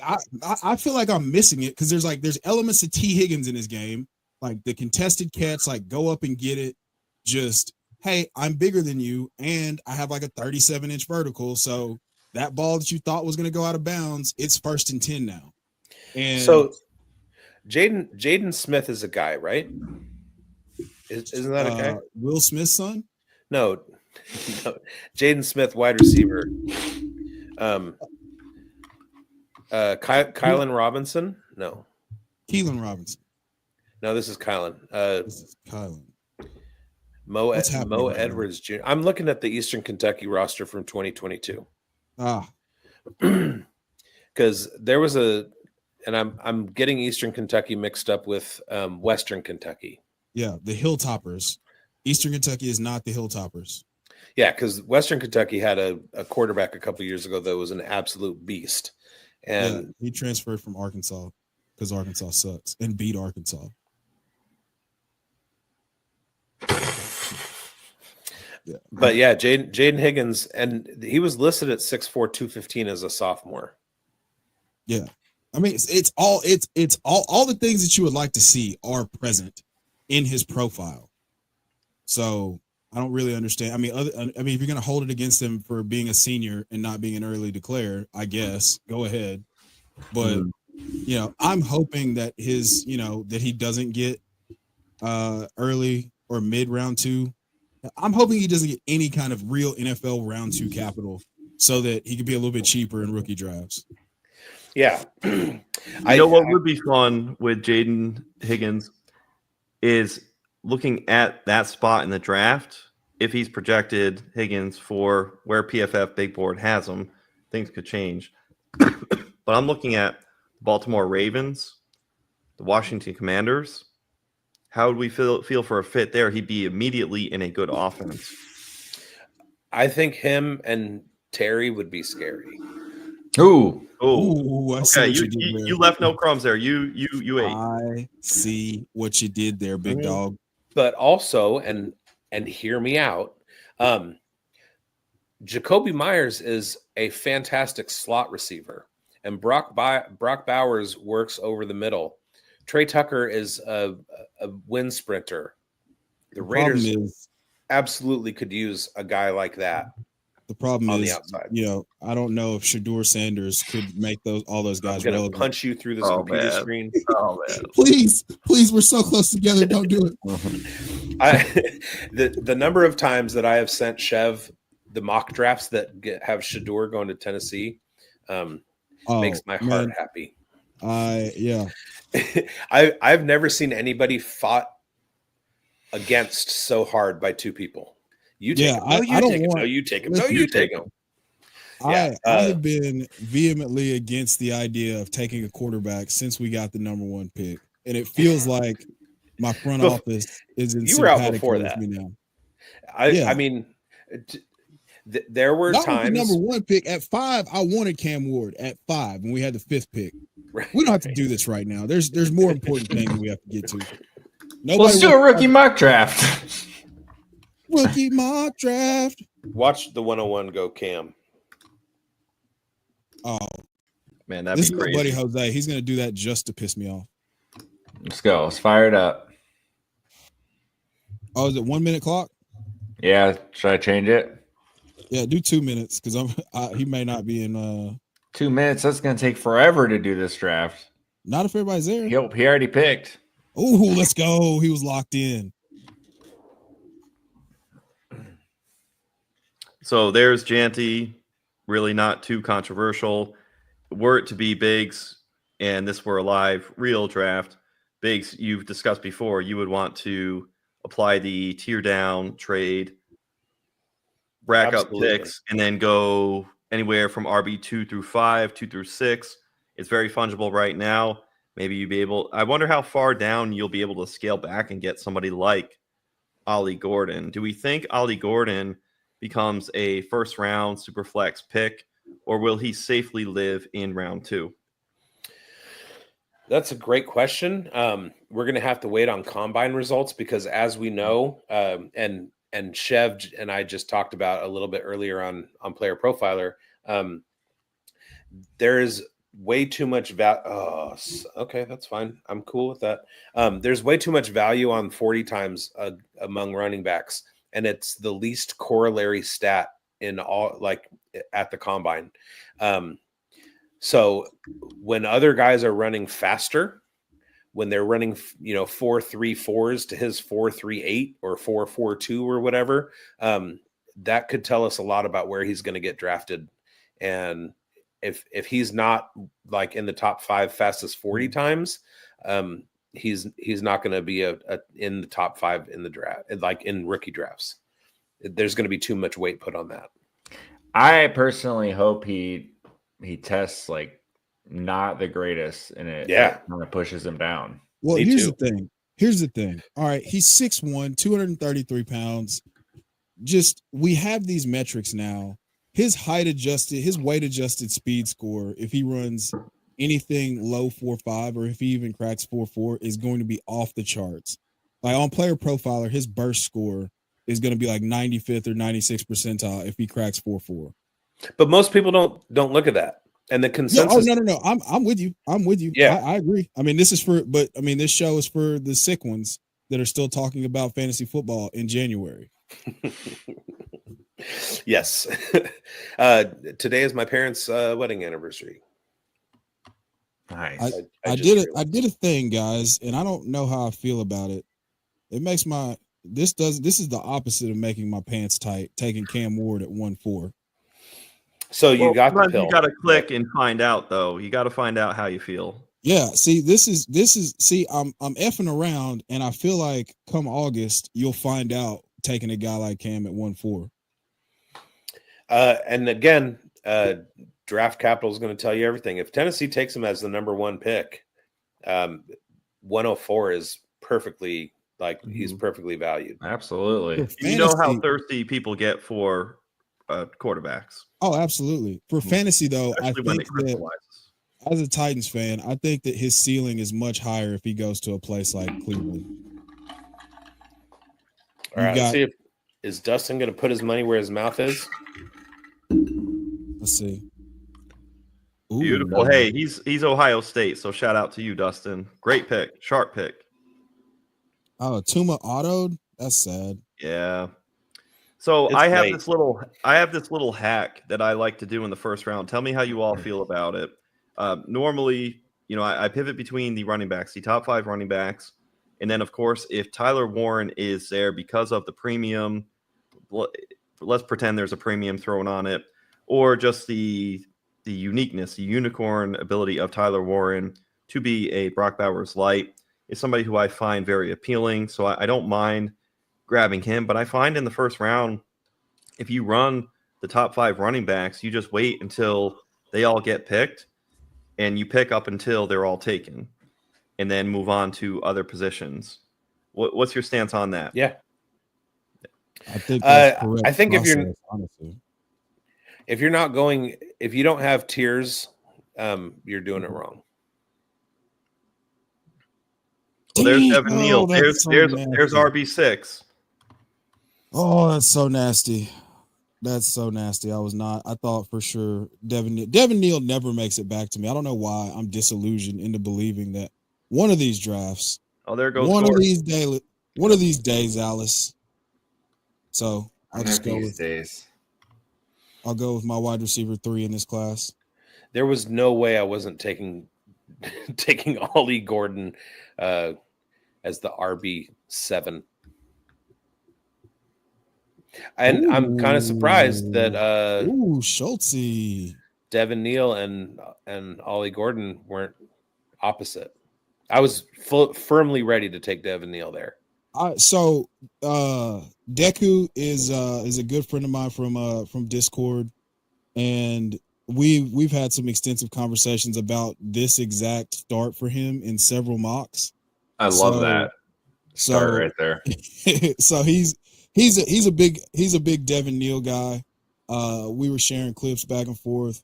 I feel like I'm missing it because there's elements of T. Higgins in his game, like the contested catch, like go up and get it. Just, hey, I'm bigger than you, and I have like a 37-inch vertical. So that ball that you thought was going to go out of bounds, it's 1st and 10 now. And so Jaden Smith is a guy, right? Isn't that a guy? Will Smith's son? No. Jaden Smith, wide receiver. Kylan Robinson? No. Keelan Robinson. No, this is Kylan. This is Kylan. Mo Edwards Jr. I'm looking at the Eastern Kentucky roster from 2022. Because there was and I'm getting Eastern Kentucky mixed up with Western Kentucky. Yeah, the Hilltoppers. Eastern Kentucky is not the Hilltoppers. Yeah, because Western Kentucky had a quarterback a couple years ago that was an absolute beast. And he transferred from Arkansas because Arkansas sucks and beat Arkansas. Yeah. But yeah, Jaden Higgins, and he was listed at 6'4", 215 as a sophomore. Yeah. I mean, it's all the things that you would like to see are present in his profile. So I don't really understand. I mean, if you're going to hold it against him for being a senior and not being an early declare, I guess go ahead. But I'm hoping that that he doesn't get early or mid round 2. I'm hoping he doesn't get any kind of real NFL round 2 capital so that he could be a little bit cheaper in rookie drafts. Yeah. What would be fun with Jaden Higgins is looking at that spot in the draft. If he's projected Higgins for where PFF Big Board has him, things could change. But I'm looking at the Baltimore Ravens, the Washington Commanders. How would we feel for a fit there? He'd be immediately in a good offense. I think him and Terry would be scary. Ooh. Okay, you left no crumbs there. You ate. I see what you did there, big dog. But also, and hear me out, Jacoby Myers is a fantastic slot receiver, and Brock Bowers works over the middle. Trey Tucker is a wind sprinter. The Raiders absolutely could use a guy like that. The problem on is, the outside. I don't know if Shador Sanders could make all those guys I'm gonna relevant. punch you through this computer screen. Oh man! Please, we're so close together. Don't do it. The number of times that I have sent Chev the mock drafts that have Shador going to Tennessee makes my heart happy. I've never seen anybody fought against so hard by two people. You take him. No, you take him. No, you take him. I have been vehemently against the idea of taking a quarterback since we got the number 1 pick, and it feels like my front office is in. You were out before that. Me now. I mean, there were times. The number 1 pick at 5. I wanted Cam Ward at 5 when we had the 5th pick. Right. We don't have to do this right now. There's more important things we have to get to. Let's do a rookie mock draft. Rookie mock draft. Watch the 101 go Cam. Oh man, this is my buddy Jose. He's gonna do that just to piss me off. Let's go. Let's fire it up. Oh, is it 1 minute clock? Yeah. Should I change it? Yeah, do 2 minutes because he may not be in 2 minutes. That's gonna take forever to do this draft. Not if everybody's there. He already picked. Oh, let's go. He was locked in. So there's Janty, really not too controversial. Were it to be Bigz, and this were a live, real draft, Bigz, you've discussed before, you would want to apply the tier down trade, rack up picks, and then go anywhere from RB2 through 5, 2 through 6. It's very fungible right now. Maybe you'd be able – I wonder how far down you'll be able to scale back and get somebody like Ollie Gordon. Do we think Ollie Gordon – becomes a first-round super flex pick, or will he safely live in round 2? That's a great question. We're going to have to wait on combine results because, as we know, and Chev and I just talked about a little bit earlier on Player Profiler, there is way too much value. Oh, okay, that's fine. I'm cool with that. There's way too much value on 40 times among running backs. And it's the least corollary stat in all, like at the combine. So when other guys are running faster, when they're running, 4.34s to his 4.38 or 4.42 or whatever, that could tell us a lot about where he's going to get drafted. And if he's not like in the top 5 fastest 40 times, he's not going to be in the top 5 in the draft, like in rookie drafts. There's going to be too much weight put on that. I personally hope he tests like not the greatest, and it kind of pushes him down. Well, here's the thing. All right, he's 6'1", 233 pounds. Just we have these metrics now. His weight adjusted speed score, if he runs anything low 4.5 or if he even cracks 4.4, is going to be off the charts. Like on Player Profiler, his burst score is going to be like 95th or 96th percentile if he cracks 4.4. But most people don't look at that. And the consensus. No. I'm with you. Yeah, I agree. I mean, this show is for the sick ones that are still talking about fantasy football in January. Yes. Today is my parents' wedding anniversary. Nice. I did a thing, guys, and I don't know how I feel about it. It makes this is the opposite of making my pants tight, taking Cam Ward at 1.4. So you got the pill. You got to click and find out, though. You got to find out how you feel. Yeah. See, this is. See, I'm effing around, and I feel like come August you'll find out taking a guy like Cam at 1.4. And again, Draft Capital is going to tell you everything. If Tennessee takes him as the number 1 pick, 104 is perfectly he's perfectly valued. Absolutely. You know how thirsty people get for quarterbacks. Oh, absolutely. For fantasy, though, I think that as a Titans fan, I think that his ceiling is much higher if he goes to a place like Cleveland. All right, let's see is Dustin going to put his money where his mouth is? Let's see. Ooh, beautiful. Hey, he's Ohio State, so shout out to you, Dustin. Great pick, sharp pick. Oh, Tuma autoed? That's sad. Yeah. So It's I have late. this little hack that I like to do in the first round. Tell me how you all feel about it. Normally, I pivot between the running backs, the top 5 running backs, and then of course, if Tyler Warren is there because of the premium, let's pretend there's a premium thrown on it, or just the uniqueness, the unicorn ability of Tyler Warren to be a Brock Bowers light is somebody who I find very appealing. So I don't mind grabbing him, but I find in the first round, if you run the top 5 running backs, you just wait until they all get picked and you pick up until they're all taken and then move on to other positions. What's your stance on that? Yeah. I think that's correct. I think process, honestly, if you don't have tiers, you're doing it wrong. Well, there's Devin Neal. That's There's nasty. RB6. Oh, that's so nasty. That's so nasty. I thought for sure Devin Neal never makes it back to me. I don't know why I'm disillusioned into believing that one of these drafts, Oh, there goes one Gordon. of these days, Alice. So I'll just go with days. I'll go with my wide receiver 3 in this class. There was no way I wasn't taking Ollie Gordon as the RB7. And I'm kind of surprised that Schultzy, Devin Neal and Ollie Gordon weren't opposite. I was firmly ready to take Devin Neal there. So Deku is a good friend of mine from Discord, and we've had some extensive conversations about this exact start for him in several mocks. I love that start right there. So he's a big Devin Neal guy. We were sharing clips back and forth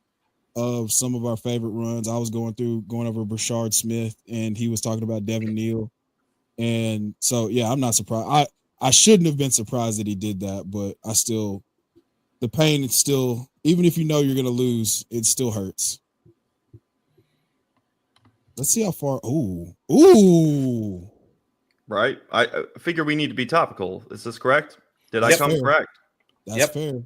of some of our favorite runs. I was going over Brashard Smith, and he was talking about Devin Neal. And so, yeah, I'm not surprised. I shouldn't have been surprised that he did that, but the pain is still, even if you know you're going to lose, it still hurts. Let's see how far. Ooh. Right. I figure we need to be topical. Is this correct? Did I That's come fair. correct? That's fair.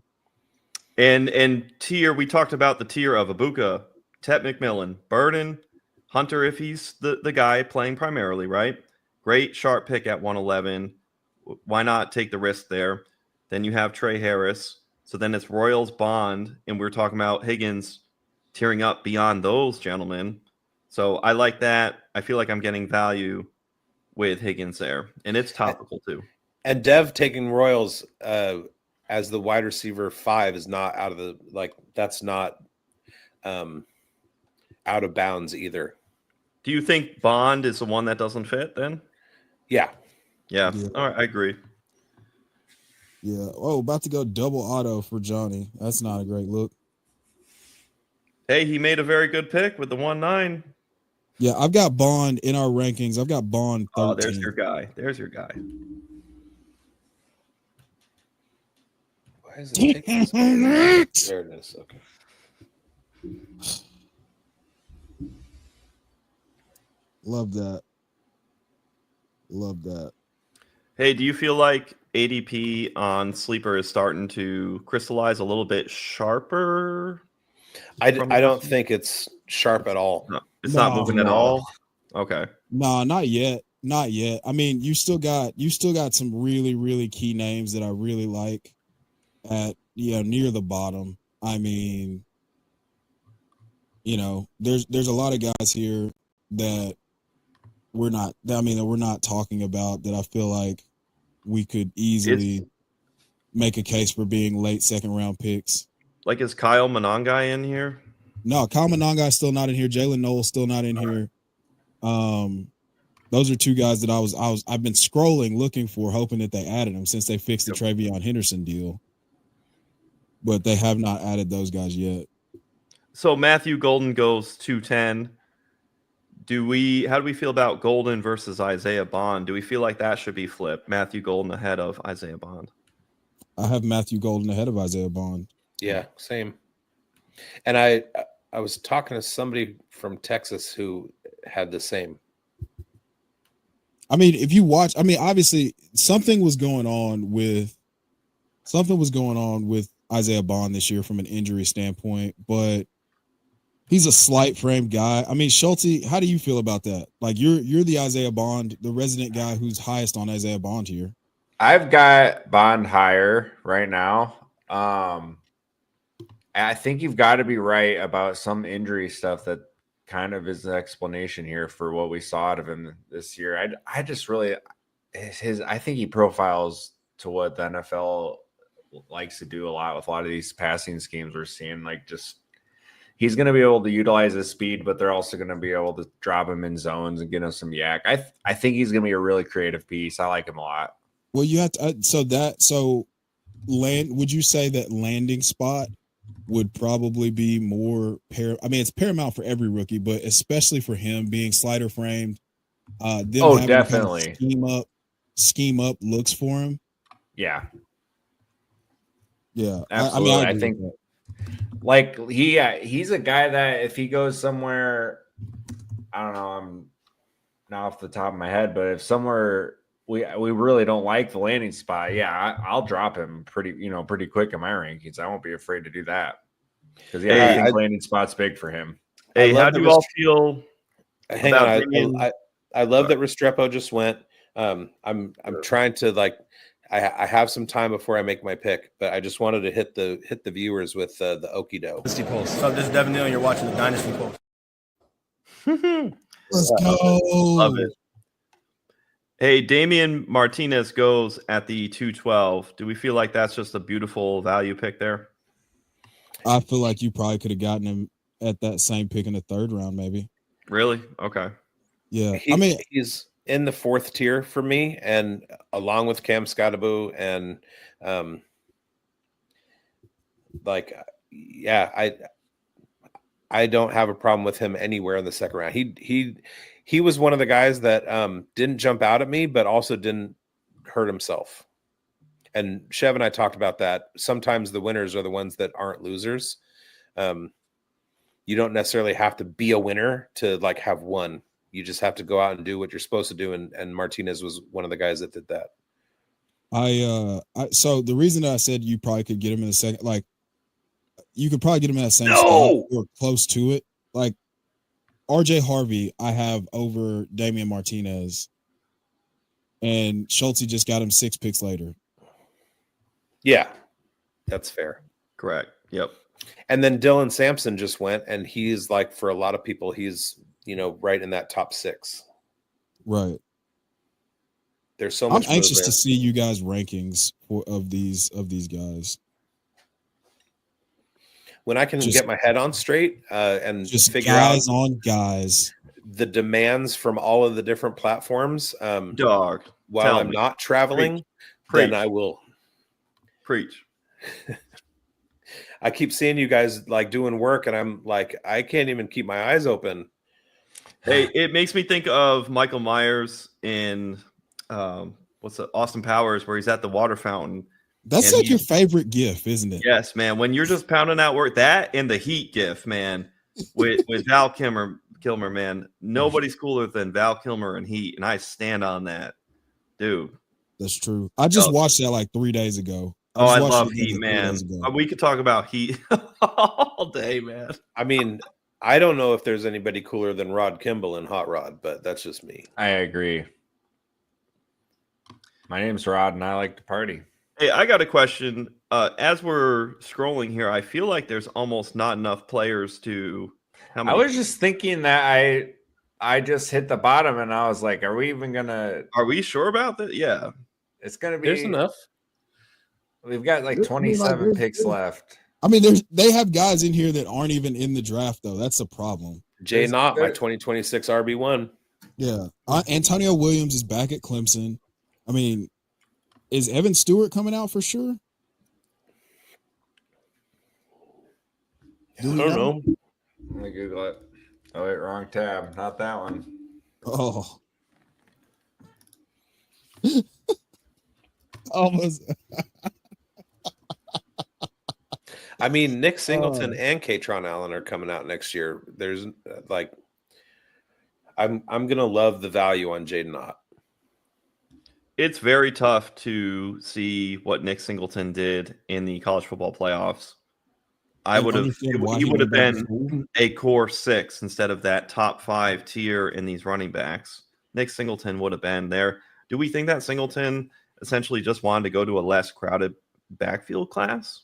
And tier, we talked about the tier of Ibuka, Tet McMillan, Burden, Hunter, if he's the guy playing primarily, right? Great sharp pick at 111. Why not take the risk there? Then you have Trey Harris. So then it's Royals, Bond, and we're talking about Higgins tearing up beyond those gentlemen. So I like that. I feel like I'm getting value with Higgins there, and it's topical too. And Dev taking Royals as the wide receiver 5 is not out of the that's not out of bounds either. Do you think Bond is the one that doesn't fit then? Yeah. All right, I agree. Yeah. Oh, about to go double auto for Johnny. That's not a great look. Hey, he made a very good pick with the 1-9. Yeah, I've got Bond in our rankings. I've got Bond 13. Oh, there's your guy. Why is it taking so long? There it is. Okay. Love that. Hey, do you feel like ADP on Sleeper is starting to crystallize a little bit sharper? I don't think it's sharp at all. No, it's not moving at all. Okay. No, not yet. I mean, you still got some really, really key names that I really like at near the bottom. I mean, there's a lot of guys here that we're not talking about that I feel like we could easily make a case for being late second round picks. Like, is Kyle Monangai in here? No, Kyle Monangai is still not in here. Jalen Noel still not in here. Those are two guys that I've been scrolling looking for, hoping that they added them since they fixed the Travion Henderson deal. But they have not added those guys yet. So Matthew Golden goes 210. How do we feel about Golden versus Isaiah Bond? Do we feel like that should be flipped? Matthew Golden ahead of Isaiah Bond. I have Matthew Golden ahead of Isaiah Bond. Yeah, same. And I was talking to somebody from Texas who had the same. I mean, if you watch, obviously something was going on with something was going on with Isaiah Bond this year from an injury standpoint, but he's a slight frame guy. I mean, Schultzy, how do you feel about that? Like you're the Isaiah Bond, the resident guy who's highest on Isaiah Bond here. I've got Bond higher right now. I think you've got to be right about some injury stuff that kind of is the explanation here for what we saw out of him this year. I just really I think he profiles to what the NFL likes to do a lot with a lot of these passing schemes we're seeing. Like, just he's going to be able to utilize his speed, but they're also going to be able to drop him in zones and get him some yak. I think he's going to be a really creative piece. I like him a lot. Well, you have to would you say that landing spot would probably be more it's paramount for every rookie, but especially for him being slider framed. Definitely kind of scheme up looks for him. Yeah. Yeah. Absolutely. I think like he's a guy that if he goes somewhere, I don't know, I'm not off the top of my head, but if somewhere we really don't like the landing spot, I'll drop him pretty quick in my rankings. I won't be afraid to do that because I think landing spot's big for him. Hey, how do you all feel? Hang on, I love that Restrepo just went. I'm trying to I have some time before I make my pick, but I just wanted to hit the viewers with the Okie-doke. Dynasty Pulse. So this is Devin Neal, and you're watching the Dynasty Pulse. Let's go. Love it. Hey, Damian Martinez goes at the 212. Do we feel like that's just a beautiful value pick there? I feel like you probably could have gotten him at that same pick in the third round, maybe. Really? Okay. Yeah. He's in the fourth tier for me, and along with Cam Scottaboo and I don't have a problem with him anywhere in the second round. He was one of the guys that didn't jump out at me, but also didn't hurt himself. And Chev and I talked about that. Sometimes the winners are the ones that aren't losers. You don't necessarily have to be a winner to have won. You just have to go out and do what you're supposed to do. And Martinez was one of the guys that did that. So the reason that I said you probably could get him in the second, you could probably get him in that same spot or close to it. Like RJ Harvey, I have over Damian Martinez, and Schultzy just got him 6 picks later. Yeah, that's fair. Correct. Yep. And then Dylan Sampson just went, and he's for a lot of people, he's right in that top 6. Right. There's so much. I'm anxious to see you guys' rankings of these guys. When I can get my head on straight and just figure guys out on guys the demands from all of the different platforms. Dog. While I'm not traveling, then I will preach. I keep seeing you guys doing work, and I'm I can't even keep my eyes open. Hey, it makes me think of Michael Myers in Austin Powers, where he's at the water fountain. That's your favorite gif, isn't it? Yes, man. When you're just pounding out work, that and the Heat gif, man, with Val Kilmer, man. Nobody's cooler than Val Kilmer and Heat, and I stand on that, dude. That's true. I just watched that 3 days ago. I love Heat, man. We could talk about Heat all day, man. I mean, I don't know if there's anybody cooler than Rod Kimball and Hot Rod, but that's just me. I agree. My name's Rod, and I like to party. Hey, I got a question. As we're scrolling here, I feel like there's almost not enough players to. I was just thinking that I just hit the bottom, and I was like, "Are we even gonna? Are we sure about that? Yeah, it's gonna be. There's enough. We've got 27 picks left. I mean, they have guys in here that aren't even in the draft, though. That's a problem. Jay Knott, my 2026 RB1. Yeah, Antonio Williams is back at Clemson. I mean. Is Evan Stewart coming out for sure? I don't know. Let me Google it. Oh, wait, wrong tab. Not that one. Oh. Almost. I mean, Nick Singleton and Katron Allen are coming out next year. There's I'm gonna love the value on Jaden Knott. It's very tough to see what Nick Singleton did in the college football playoffs. He would have been a core 6 instead of that top 5 tier in these running backs. Nick Singleton would have been there. Do we think that Singleton essentially just wanted to go to a less crowded backfield class?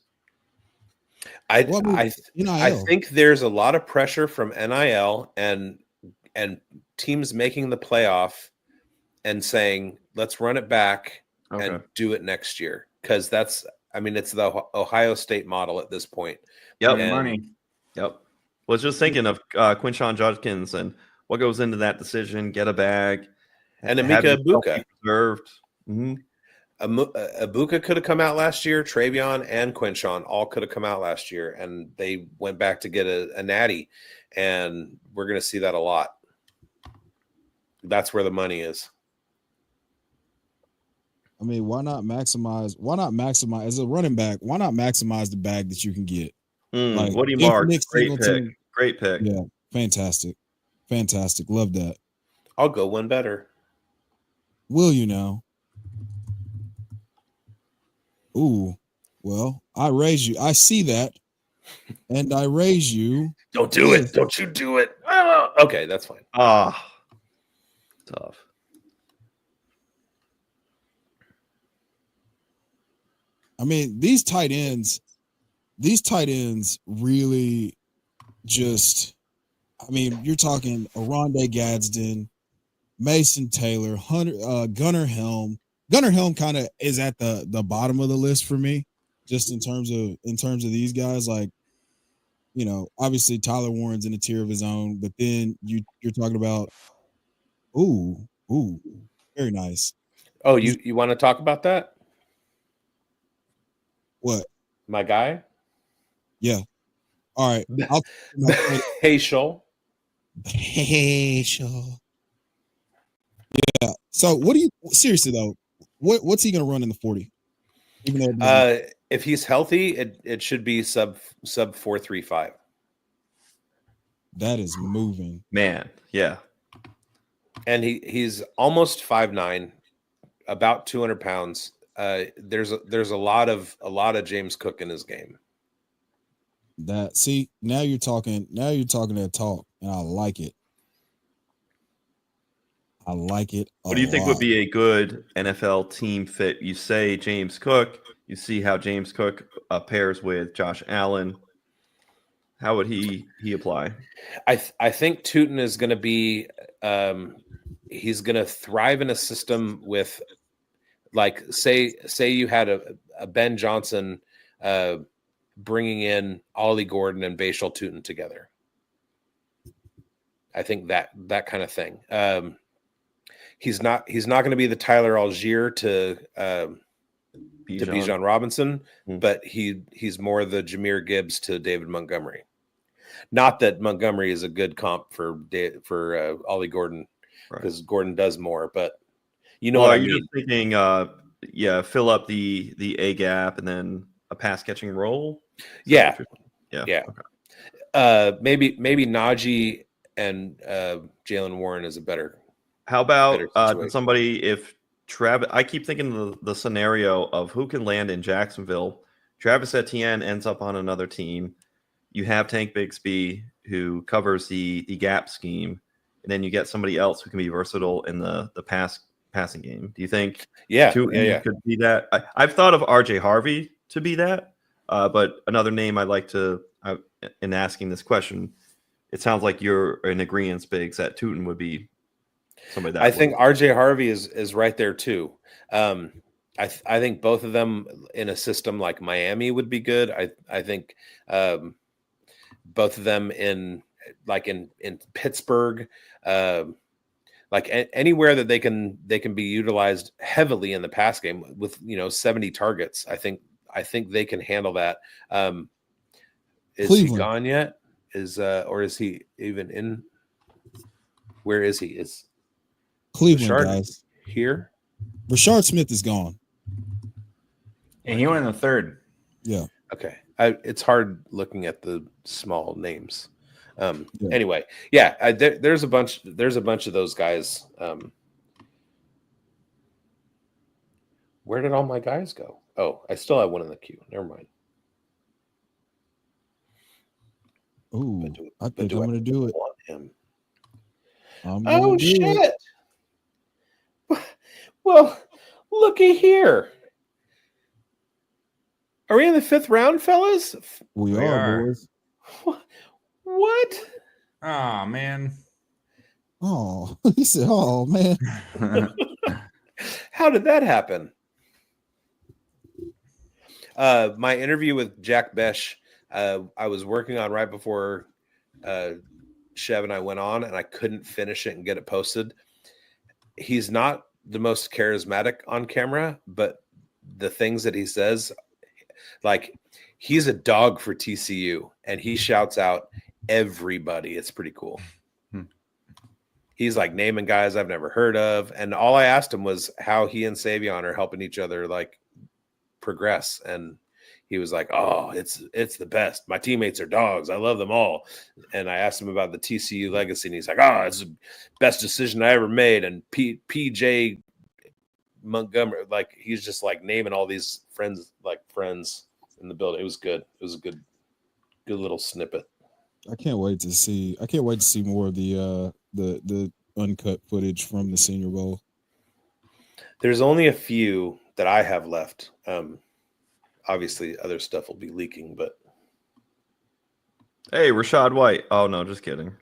I think there's a lot of pressure from NIL and teams making the playoff and saying, let's run it back and do it next year. Because it's the Ohio State model at this point. Yep. Money. Yep. Was just thinking of Quinshon Judkins and what goes into that decision. Get a bag. And Emeka Egbuka. Preserved. Mm-hmm. Egbuka could have come out last year. Travion and Quinshon all could have come out last year, and they went back to get a natty. And we're going to see that a lot. That's where the money is. I mean, why not maximize as a running back? Why not maximize the bag that you can get? Woody Mark, great pick. Yeah, fantastic. Love that. I'll go one better. Will you now? Ooh, well, I raise you. I see that, and I raise you. Don't do it. Don't you do it. Oh, okay, that's fine. Tough. I mean, these tight ends really just, I mean, you're talking Oronde Gadsden, Mason Taylor, Gunnar Helm. Gunnar Helm kind of is at the bottom of the list for me, just in terms of these guys. Like, you know, obviously Tyler Warren's in a tier of his own, but then you're talking about, ooh, very nice. Oh, you want to talk about that? What? My guy? Yeah. All right. Hey, Schul. Yeah. So what do you seriously though? What's he gonna run in the 40? Even though if he's healthy, it should be sub 4.35. That is moving. Man, yeah. And he's almost 5'9", about 200 pounds. There's a lot of James Cook in his game. Now you're talking that talk, and I like it. What do you think would be a good NFL team fit? You say James Cook. You see how James Cook pairs with Josh Allen. How would he apply? I think Tootin is going to be he's going to thrive in a system with, like, say you had a Ben Johnson bringing in Ollie Gordon and Bashal Tootin together. I think that kind of thing. He's not going to be the Tyler Algier to Bijan Robinson, but he's more the Jahmyr Gibbs to David Montgomery. Not that Montgomery is a good comp for Ollie Gordon, because Gordon does more, but you know what I mean. You're thinking, fill up the A gap and then a pass catching role. Yeah. Okay. Maybe Najee and Jalen Warren is a better. How about somebody if Travis? I keep thinking the scenario of who can land in Jacksonville. Travis Etienne ends up on another team. You have Tank Bigsby who covers the gap scheme, and then you get somebody else who can be versatile in the passing game. Do you think? Could be that. I've thought of RJ Harvey to be that, but another name I'd like to in asking this question, it sounds like you're in agreement, Biggs, that Tootin would be somebody that. I think RJ Harvey is right there too. I think both of them in a system like Miami would be good. I think both of them in Pittsburgh, like anywhere that they can be utilized heavily in the pass game with 70 targets. I think they can handle that. Is Cleveland. He gone yet? Or is he even in? Where is he? Is Cleveland Rashard guys here? Rashard Smith is gone. And he went in the third. Yeah. Okay. It's hard looking at the small names. Anyway, there's a bunch of those guys. Where did all my guys go? Oh, I still have one in the queue. Never mind. Ooh, I think I'm gonna do it. Want him? Oh shit! Well, looky here. Are we in the 5th round, fellas? We are, boys. What? Oh man. Oh, he said, "Oh man." How did that happen? My interview with Jack Besh, I was working on right before Chev and I went on, and I couldn't finish it and get it posted. He's not the most charismatic on camera, but the things that he says, like he's a dog for TCU, and he shouts out everybody. It's pretty cool. He's like naming guys I've never heard of, and all I asked him was how he and Savion are helping each other like progress, and he was like, "Oh, it's the best. My teammates are dogs. I love them all." And I asked him about the TCU legacy, and he's like, "Oh, it's the best decision I ever made." And PJ Montgomery, like he's just like naming all these friends in the building. It was good. It was a good little snippet. I can't wait to see more of the uncut footage from the Senior Bowl. There's only a few that I have left. Obviously, other stuff will be leaking, but Hey, Rashad White. Oh no, just kidding.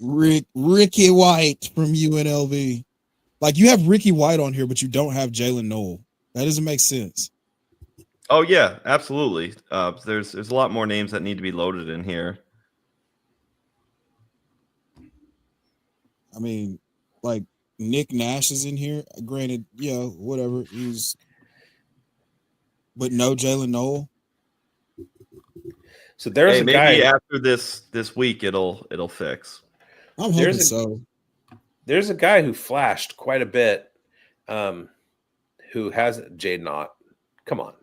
Ricky White from UNLV. Like you have Ricky White on here, but you don't have Jalen Noel. That doesn't make sense. Oh yeah, absolutely. There's a lot more names that need to be loaded in here. I mean, like Nick Nash is in here. Granted, yeah, whatever. But no Jalen Noel. So there's a maybe guy after this week it'll fix. I'm hoping so. There's a guy who flashed quite a bit, who hasn't Jade Knott. Come on.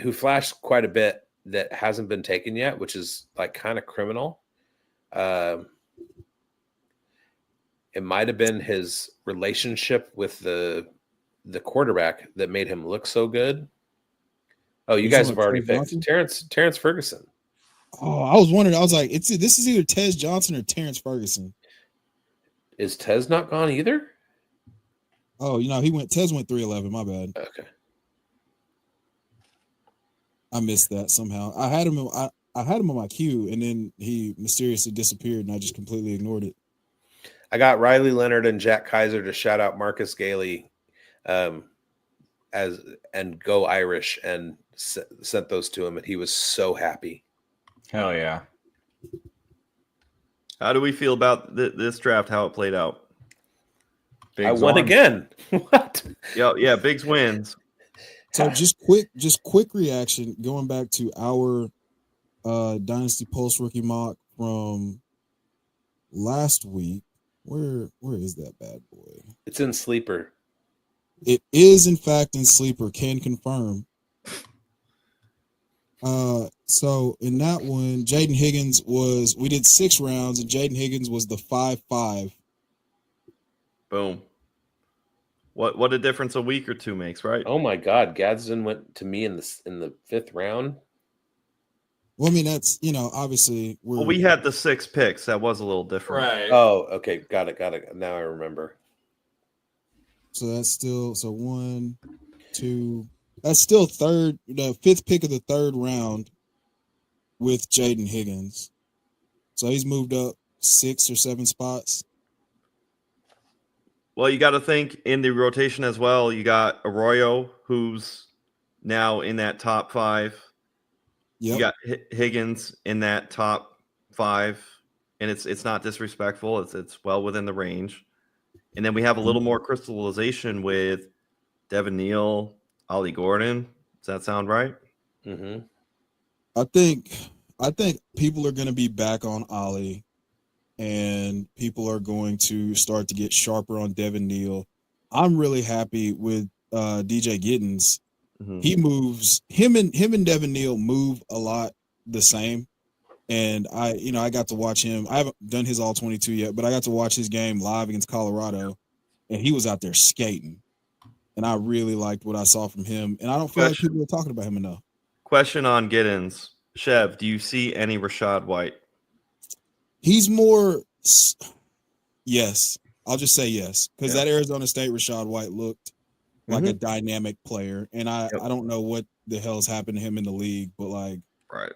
Who flashed quite a bit that hasn't been taken yet, which is like kind of criminal. It might have been his relationship with the quarterback that made him look so good. Oh, you guys have already picked Terrence Ferguson. Oh, I was wondering. I was like, this is either Tez Johnson or Terrence Ferguson. Is Tez not gone either? Oh, Tez went 311. My bad. Okay. I missed that somehow. I had him on my queue, and then he mysteriously disappeared, and I just completely ignored it. I got Riley Leonard and Jack Kaiser to shout out Marcus Gailey, and go Irish, and sent those to him, and he was so happy. Hell yeah. How do we feel about this draft? How it played out? I won again. What? Yeah, Bigz wins. So just quick reaction going back to our Dynasty Pulse rookie mock from last week. Where is that bad boy? It's in Sleeper. It is in fact in Sleeper. Can confirm. So in that one, Jaden Higgins we did 6 rounds, and Jaden Higgins was the 5-5. Boom. What a difference a week or two makes, right? Oh my God, Gadsden went to me in the 5th round. Well, I mean that's obviously we had the 6 picks. That was a little different, Right. Oh, okay, got it. Now I remember. So that's still 1, 2. That's still the 5th pick of the 3rd round with Jaden Higgins. So he's moved up 6 or 7 spots. Well, you got to think in the rotation as well. You got Arroyo, who's now in that top 5. Yep. You got Higgins in that top 5, and it's not disrespectful. It's well within the range. And then we have a little more crystallization with Devin Neal, Ollie Gordon. Does that sound right? Mm-hmm. I think people are going to be back on Ollie, and people are going to start to get sharper on Devin Neal. I'm really happy with DJ Giddens. Mm-hmm. He moves him and Devin Neal move a lot the same. And I got to watch him. I haven't done his all 22 yet, but I got to watch his game live against Colorado, and he was out there skating. and I really liked what I saw from him. And I don't feel like people are talking about him enough. Question on Giddens. Chev, do you see any Rashad White? He's more yes. I'll just say yes, because that Arizona State Rashad White looked like a dynamic player, and I don't know what the hell's happened to him in the league, but like, right,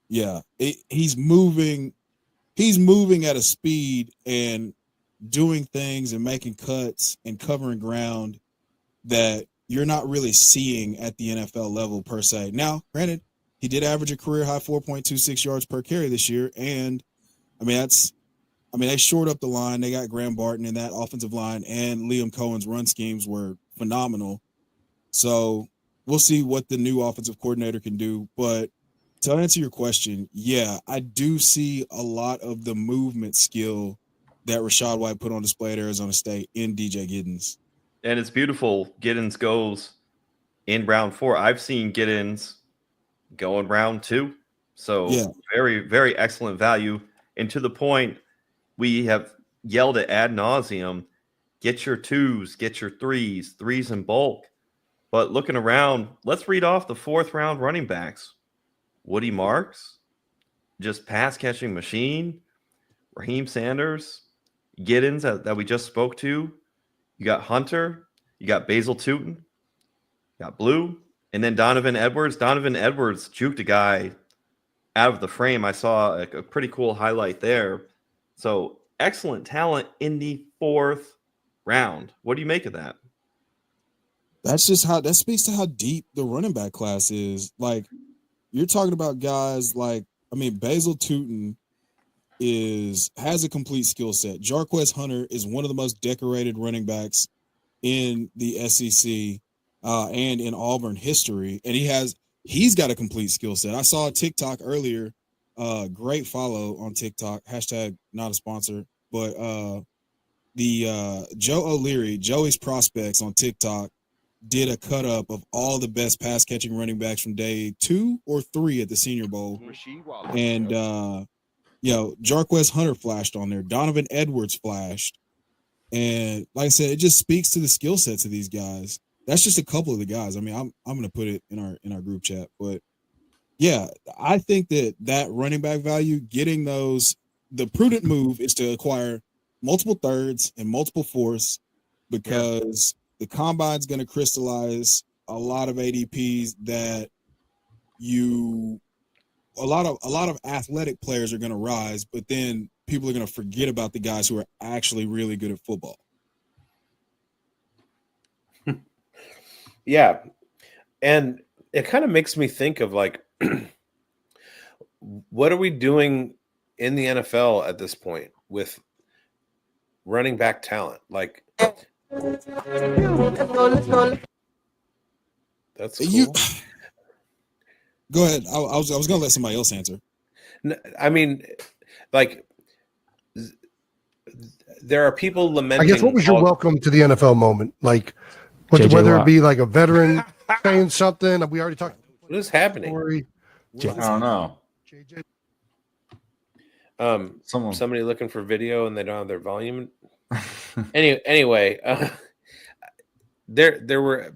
yeah, he's moving at a speed and doing things and making cuts and covering ground that you're not really seeing at the NFL level per se. Now, granted, he did average a career high 4.26 yards per carry this year, and they shored up the line. They got Graham Barton in that offensive line, and Liam Cohen's run schemes were phenomenal. So we'll see what the new offensive coordinator can do. But to answer your question, yeah, I do see a lot of the movement skill that Rashad White put on display at Arizona State in DJ Giddens. And it's beautiful. Giddens goes in round 4. I've seen Giddens go in round 2. So very, very excellent value. And to the point, we have yelled it ad nauseum, get your 2s, get your 3s in bulk. But looking around, let's read off the 4th round running backs. Woody Marks, just pass catching machine. Raheem Sanders, Giddens that we just spoke to. You got Hunter, you got Basil Tootin, you got Blue, and then Donovan Edwards. Donovan Edwards juked a guy out of the frame. I saw a pretty cool highlight there. So excellent talent in the 4th round. What do you make of that? That speaks to how deep the running back class is. Like, you're talking about guys like, Basil Tootin has a complete skill set. Jarquez Hunter is one of the most decorated running backs in the SEC and in Auburn history, and he's got a complete skill set. I saw a TikTok earlier, great follow on TikTok, hashtag not a sponsor, but the Joe O'Leary, Joey's Prospects on TikTok, did a cut up of all the best pass catching running backs from day 2 or 3 at the Senior Bowl, and Jarquez Hunter flashed on there. Donovan Edwards flashed. And like I said, it just speaks to the skill sets of these guys. That's just a couple of the guys. I'm going to put it in our group chat. But yeah, I think that running back value, getting those, the prudent move is to acquire multiple 3rds and multiple 4ths, because the combine's going to crystallize a lot of ADPs that a lot of athletic players are going to rise, but then people are going to forget about the guys who are actually really good at football. Yeah. And it kind of makes me think of like, what are we doing in the NFL at this point with running back talent? Like, that's cool. Go ahead. I was going to let somebody else answer. Like, there are people lamenting. I guess, what was your welcome to the NFL moment? Like, whether it be like a veteran saying something. We already talked. What is happening? I don't know. Somebody looking for video and they don't have their volume. Anyway, there were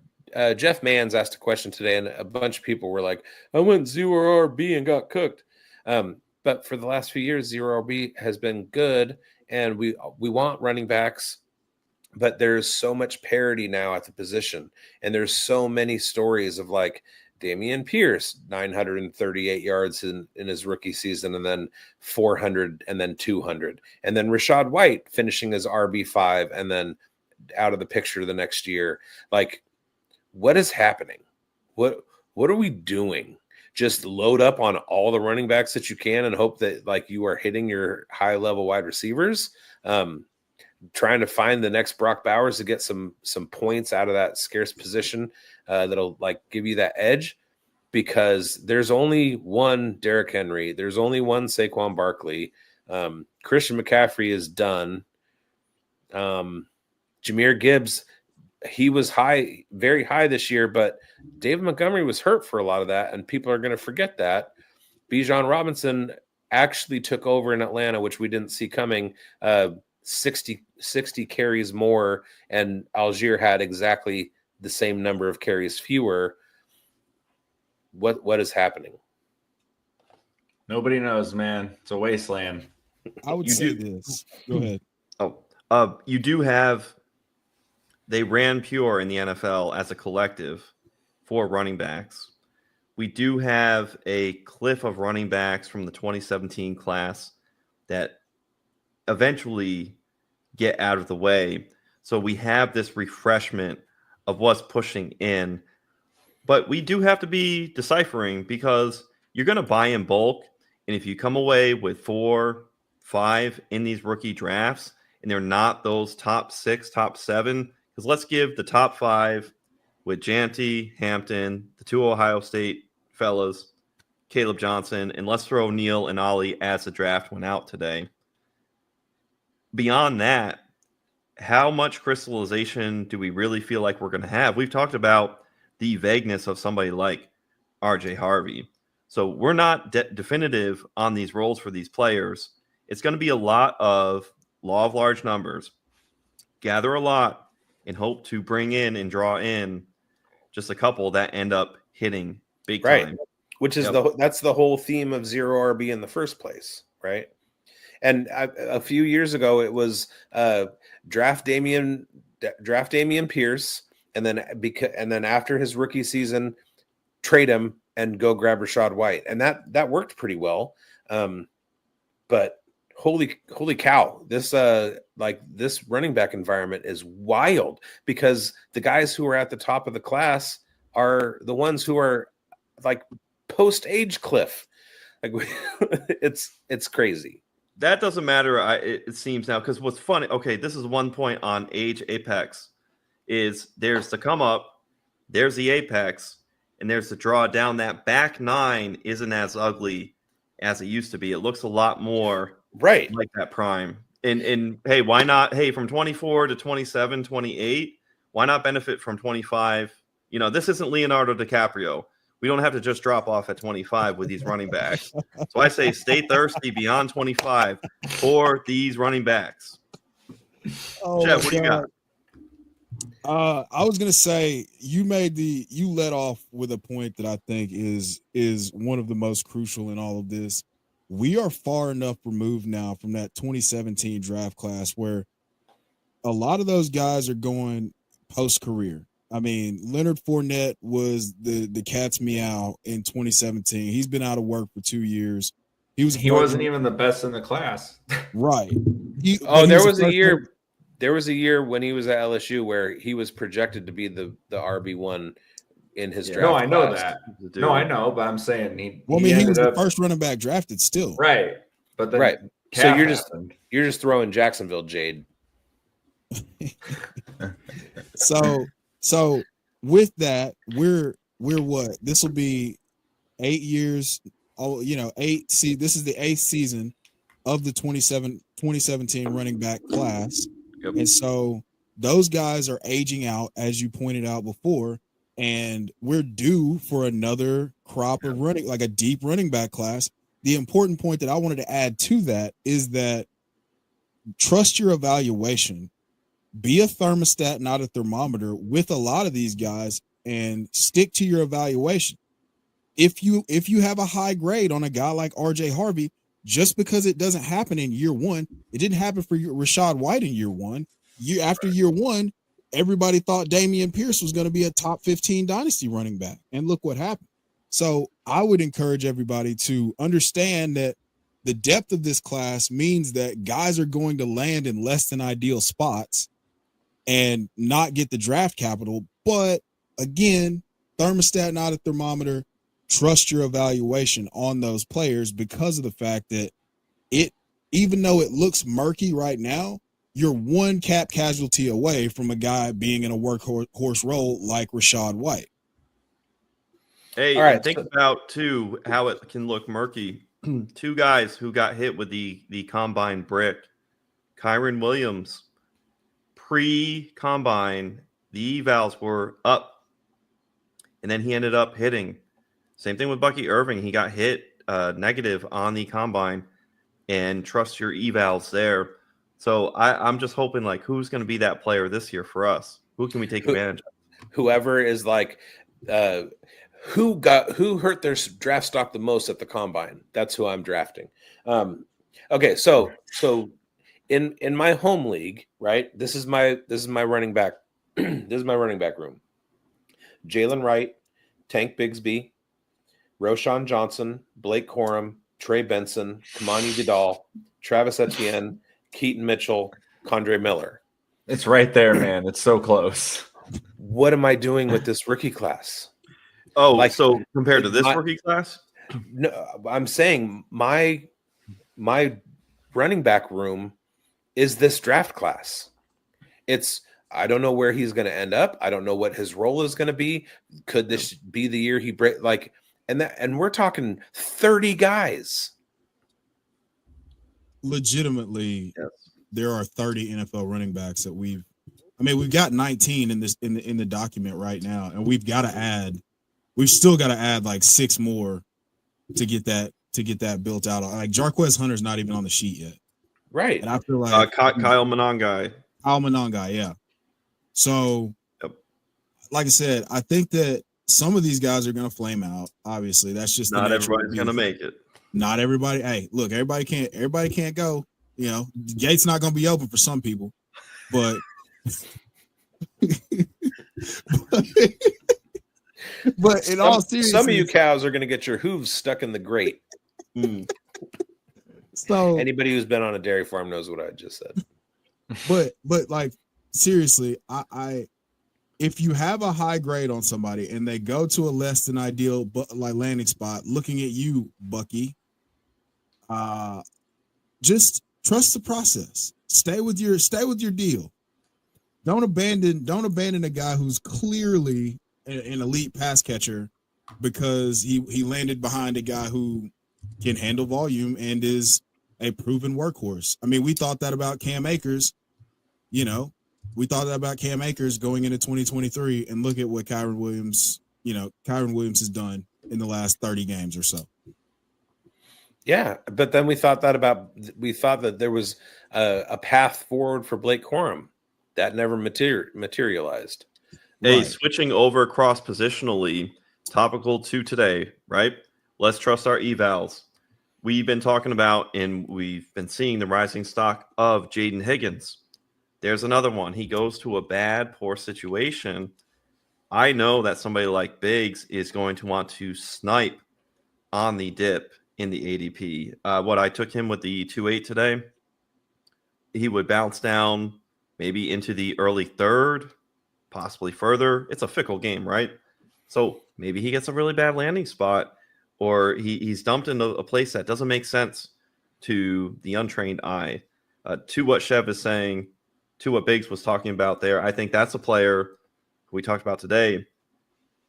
Jeff Manns asked a question today, and a bunch of people were like, "I went 0 RB and got cooked." But for the last few years, 0 RB has been good, and we want running backs, but there's so much parity now at the position, and there's so many stories of like Dameon Pierce, 938 yards in his rookie season, and then 400, and then 200, and then Rashad White finishing as RB5, and then out of the picture the next year. Like, what is happening? What are we doing? Just load up on all the running backs that you can and hope that like you are hitting your high level wide receivers, trying to find the next Brock Bowers to get some points out of that scarce position that'll like give you that edge, because there's only one Derrick Henry. There's only one Saquon Barkley. Christian McCaffrey is done. Jahmyr Gibbs, he was high, very high this year, but David Montgomery was hurt for a lot of that, and people are going to forget that. Bijan Robinson actually took over in Atlanta, which we didn't see coming, 60 carries more, and Algier had exactly the same number of carries fewer. What is happening? Nobody knows, man. It's a wasteland. I would say this. Go ahead. You do have. They ran pure in the NFL as a collective for running backs. We do have a cliff of running backs from the 2017 class that eventually get out of the way. So we have this refreshment of what's pushing in. But we do have to be deciphering because you're going to buy in bulk. And if you come away with 4, 5 in these rookie drafts, and they're not those top 6, top 7, because let's give the top 5 with Janty, Hampton, the 2 Ohio State fellas, Caleb Johnson, and let's throw Neil and Ollie as the draft went out today. Beyond that, how much crystallization do we really feel like we're going to have? We've talked about the vagueness of somebody like RJ Harvey. So we're not definitive on these roles for these players. It's going to be a lot of law of large numbers. Gather a lot and hope to bring in and draw in just a couple that end up hitting big time. Which is that's the whole theme of zero RB in the first place, right? And a few years ago, it was draft Damian Pierce, and then after his rookie season, trade him and go grab Rachaad White, and that worked pretty well. But holy cow, this running back environment is wild because the guys who are at the top of the class are the ones who are like post age cliff. Like it's crazy. That doesn't matter. It seems now because what's funny. Okay, this is one point on age apex. Is there's the come up, there's the apex, and there's the draw down. That back 9 isn't as ugly as it used to be. It looks a lot more like that prime. And hey, why not? Hey, from 24 to 27, 28, why not benefit from 25? You know, this isn't Leonardo DiCaprio. We don't have to just drop off at 25 with these running backs. So I say stay thirsty beyond 25 for these running backs. Chev, what do you got? I was gonna say you let off with a point that I think is one of the most crucial in all of this. We are far enough removed now from that 2017 draft class where a lot of those guys are going post-career. I mean, Leonard Fournette was the cat's meow in 2017. He's been out of work for 2 years. He wasn't even the best in the class. Right. There was a year when he was at LSU where he was projected to be the RB1 in his draft. No, I know that. No, I know, but I'm saying he was the first running back drafted still. Right. But then so you're just throwing Jacksonville jade. So with that, we're what? This will be 8 years. Oh, 8. See, this is the 8th season of the 2017 running back class. Yep. And so those guys are aging out, as you pointed out before, and we're due for another crop of running, like a deep running back class. The important point that I wanted to add to that is that trust your evaluation. Be a thermostat, not a thermometer, with a lot of these guys, and stick to your evaluation. If you have a high grade on a guy like RJ Harvey, just because it doesn't happen in year 1, it didn't happen for Rachaad White in year 1. After year 1, everybody thought Damian Pierce was going to be a top 15 dynasty running back, and look what happened. So I would encourage everybody to understand that the depth of this class means that guys are going to land in less than ideal spots and not get the draft capital. But again, thermostat, not a thermometer. Trust your evaluation on those players because of the fact that even though it looks murky right now, you're one cap casualty away from a guy being in a workhorse role like Rachaad White. Hey, all right, think about too how it can look murky. 2 guys who got hit with the combine brick. Kyron Williams, pre-combine, the evals were up, and then he ended up hitting. Same thing with Bucky Irving. He got hit negative on the combine, and trust your evals there. So I'm just hoping, like, who's going to be that player this year for us? Who can we take advantage of? whoever is like, who hurt their draft stock the most at the combine. That's who I'm drafting. Okay, so in my home league, right? This is my running back. This is my running back room. Jalen Wright, Tank Bigsby, Roshan Johnson, Blake Corum, Trey Benson, Kamani Vidal, Travis Etienne, Keaton Mitchell, Condre Miller. It's right there, man. It's so close. What am I doing with this rookie class? Oh, Like, so compared to this rookie class? No, I'm saying my running back room is this draft class. I don't know where he's going to end up. I don't know what his role is going to be. Could this be the year he break and we're talking 30 guys. Legitimately, Yes. there are 30 NFL running backs that we've got 19 in the document right now, and we've still got to add like 6 more to get that built out. Like Jarquez Hunter's not even on the sheet yet. Right. And I feel like Kyle Monangai. Yeah. So, Yep. like I said, I think that some of these guys are going to flame out. Obviously, that's just Not everybody's going to make it. Not everybody. Hey, look, everybody can't go. You know, the gate's not going to be open for some people, but but in all seriousness, some of you cows are going to get your hooves stuck in the grate. So anybody who's been on a dairy farm knows what I just said. But like seriously, I if you have a high grade on somebody and they go to a less than ideal like landing spot, looking at you, Bucky, just trust the process. Stay with your deal. Don't abandon a guy who's clearly an elite pass catcher because he landed behind a guy who can handle volume and is a proven workhorse. I mean, we thought that about Cam Akers. You know, we thought that about Cam Akers going into 2023, and look at what Kyron Williams has done in the last 30 games or so. Yeah, but then we thought that there was a path forward for Blake Corum that never materialized. Hey, Right. switching over cross positionally, topical to today, right? Let's trust our evals. We've been talking about and we've been seeing the rising stock of Jaden Higgins. There's another one. He goes to a bad, poor situation. I know that somebody like Bigz is going to want to snipe on the dip in the ADP. I took him with the 2.8 today. He would bounce down maybe into the early third, possibly further. It's a fickle game, right? So maybe he gets a really bad landing spot, or he's dumped into a place that doesn't make sense to the untrained eye. To what Chev is saying, to what Bigz was talking about there, I think that's a player we talked about today.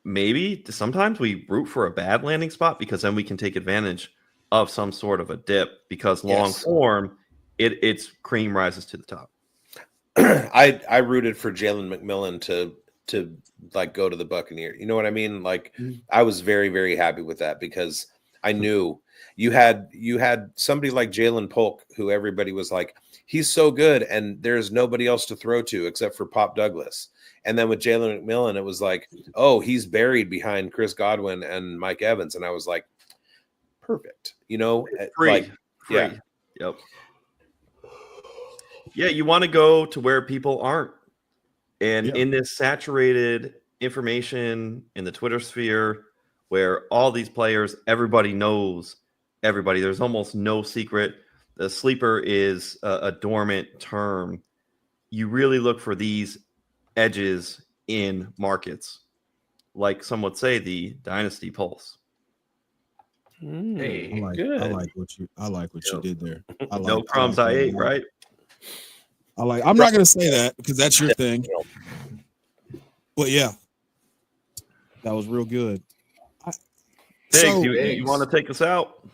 Maybe sometimes we root for a bad landing spot because then we can take advantage of some sort of a dip because long form, it's cream rises to the top. I rooted for Jalen McMillan to like go to the Buccaneers. You know what I mean? Like I was very, very happy with that because I knew you had somebody like Jalen Polk who everybody was like, he's so good and there's nobody else to throw to except for Pop Douglas. And then with Jalen McMillan, it was like, oh, he's buried behind Chris Godwin and Mike Evans. And I was like, perfect. You know, free. Yeah. Yep. Yeah, you want to go to where people aren't. And in this saturated information in the Twitter sphere where all these players, everybody knows everybody, there's almost no secret. The sleeper is a dormant term. You really look for these edges in markets, like some would say the Dynasty Pulse. Hey, I like what you did there. No crumbs I ate, right? I'm not gonna say that because that's your thing. But yeah, that was real good. Bigz, you want to take us out?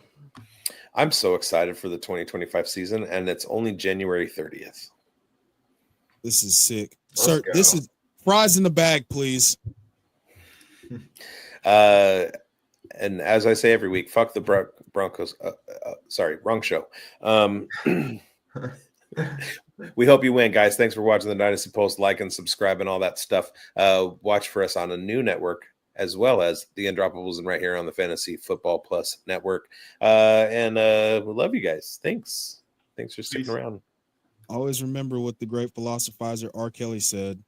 I'm so excited for the 2025 season, and it's only January 30th. This is sick. Sir, this is fries in the bag, please. And as I say every week, fuck the Broncos. Sorry, wrong show. We hope you win, guys. Thanks for watching the Dynasty Pulse. Like and subscribe and all that stuff. Watch for us on a new network, as well as the Undroppables and right here on the Fantasy Football Plus network. And we love you guys. Thanks for sticking around. Always remember what the great philosophizer R. Kelly said.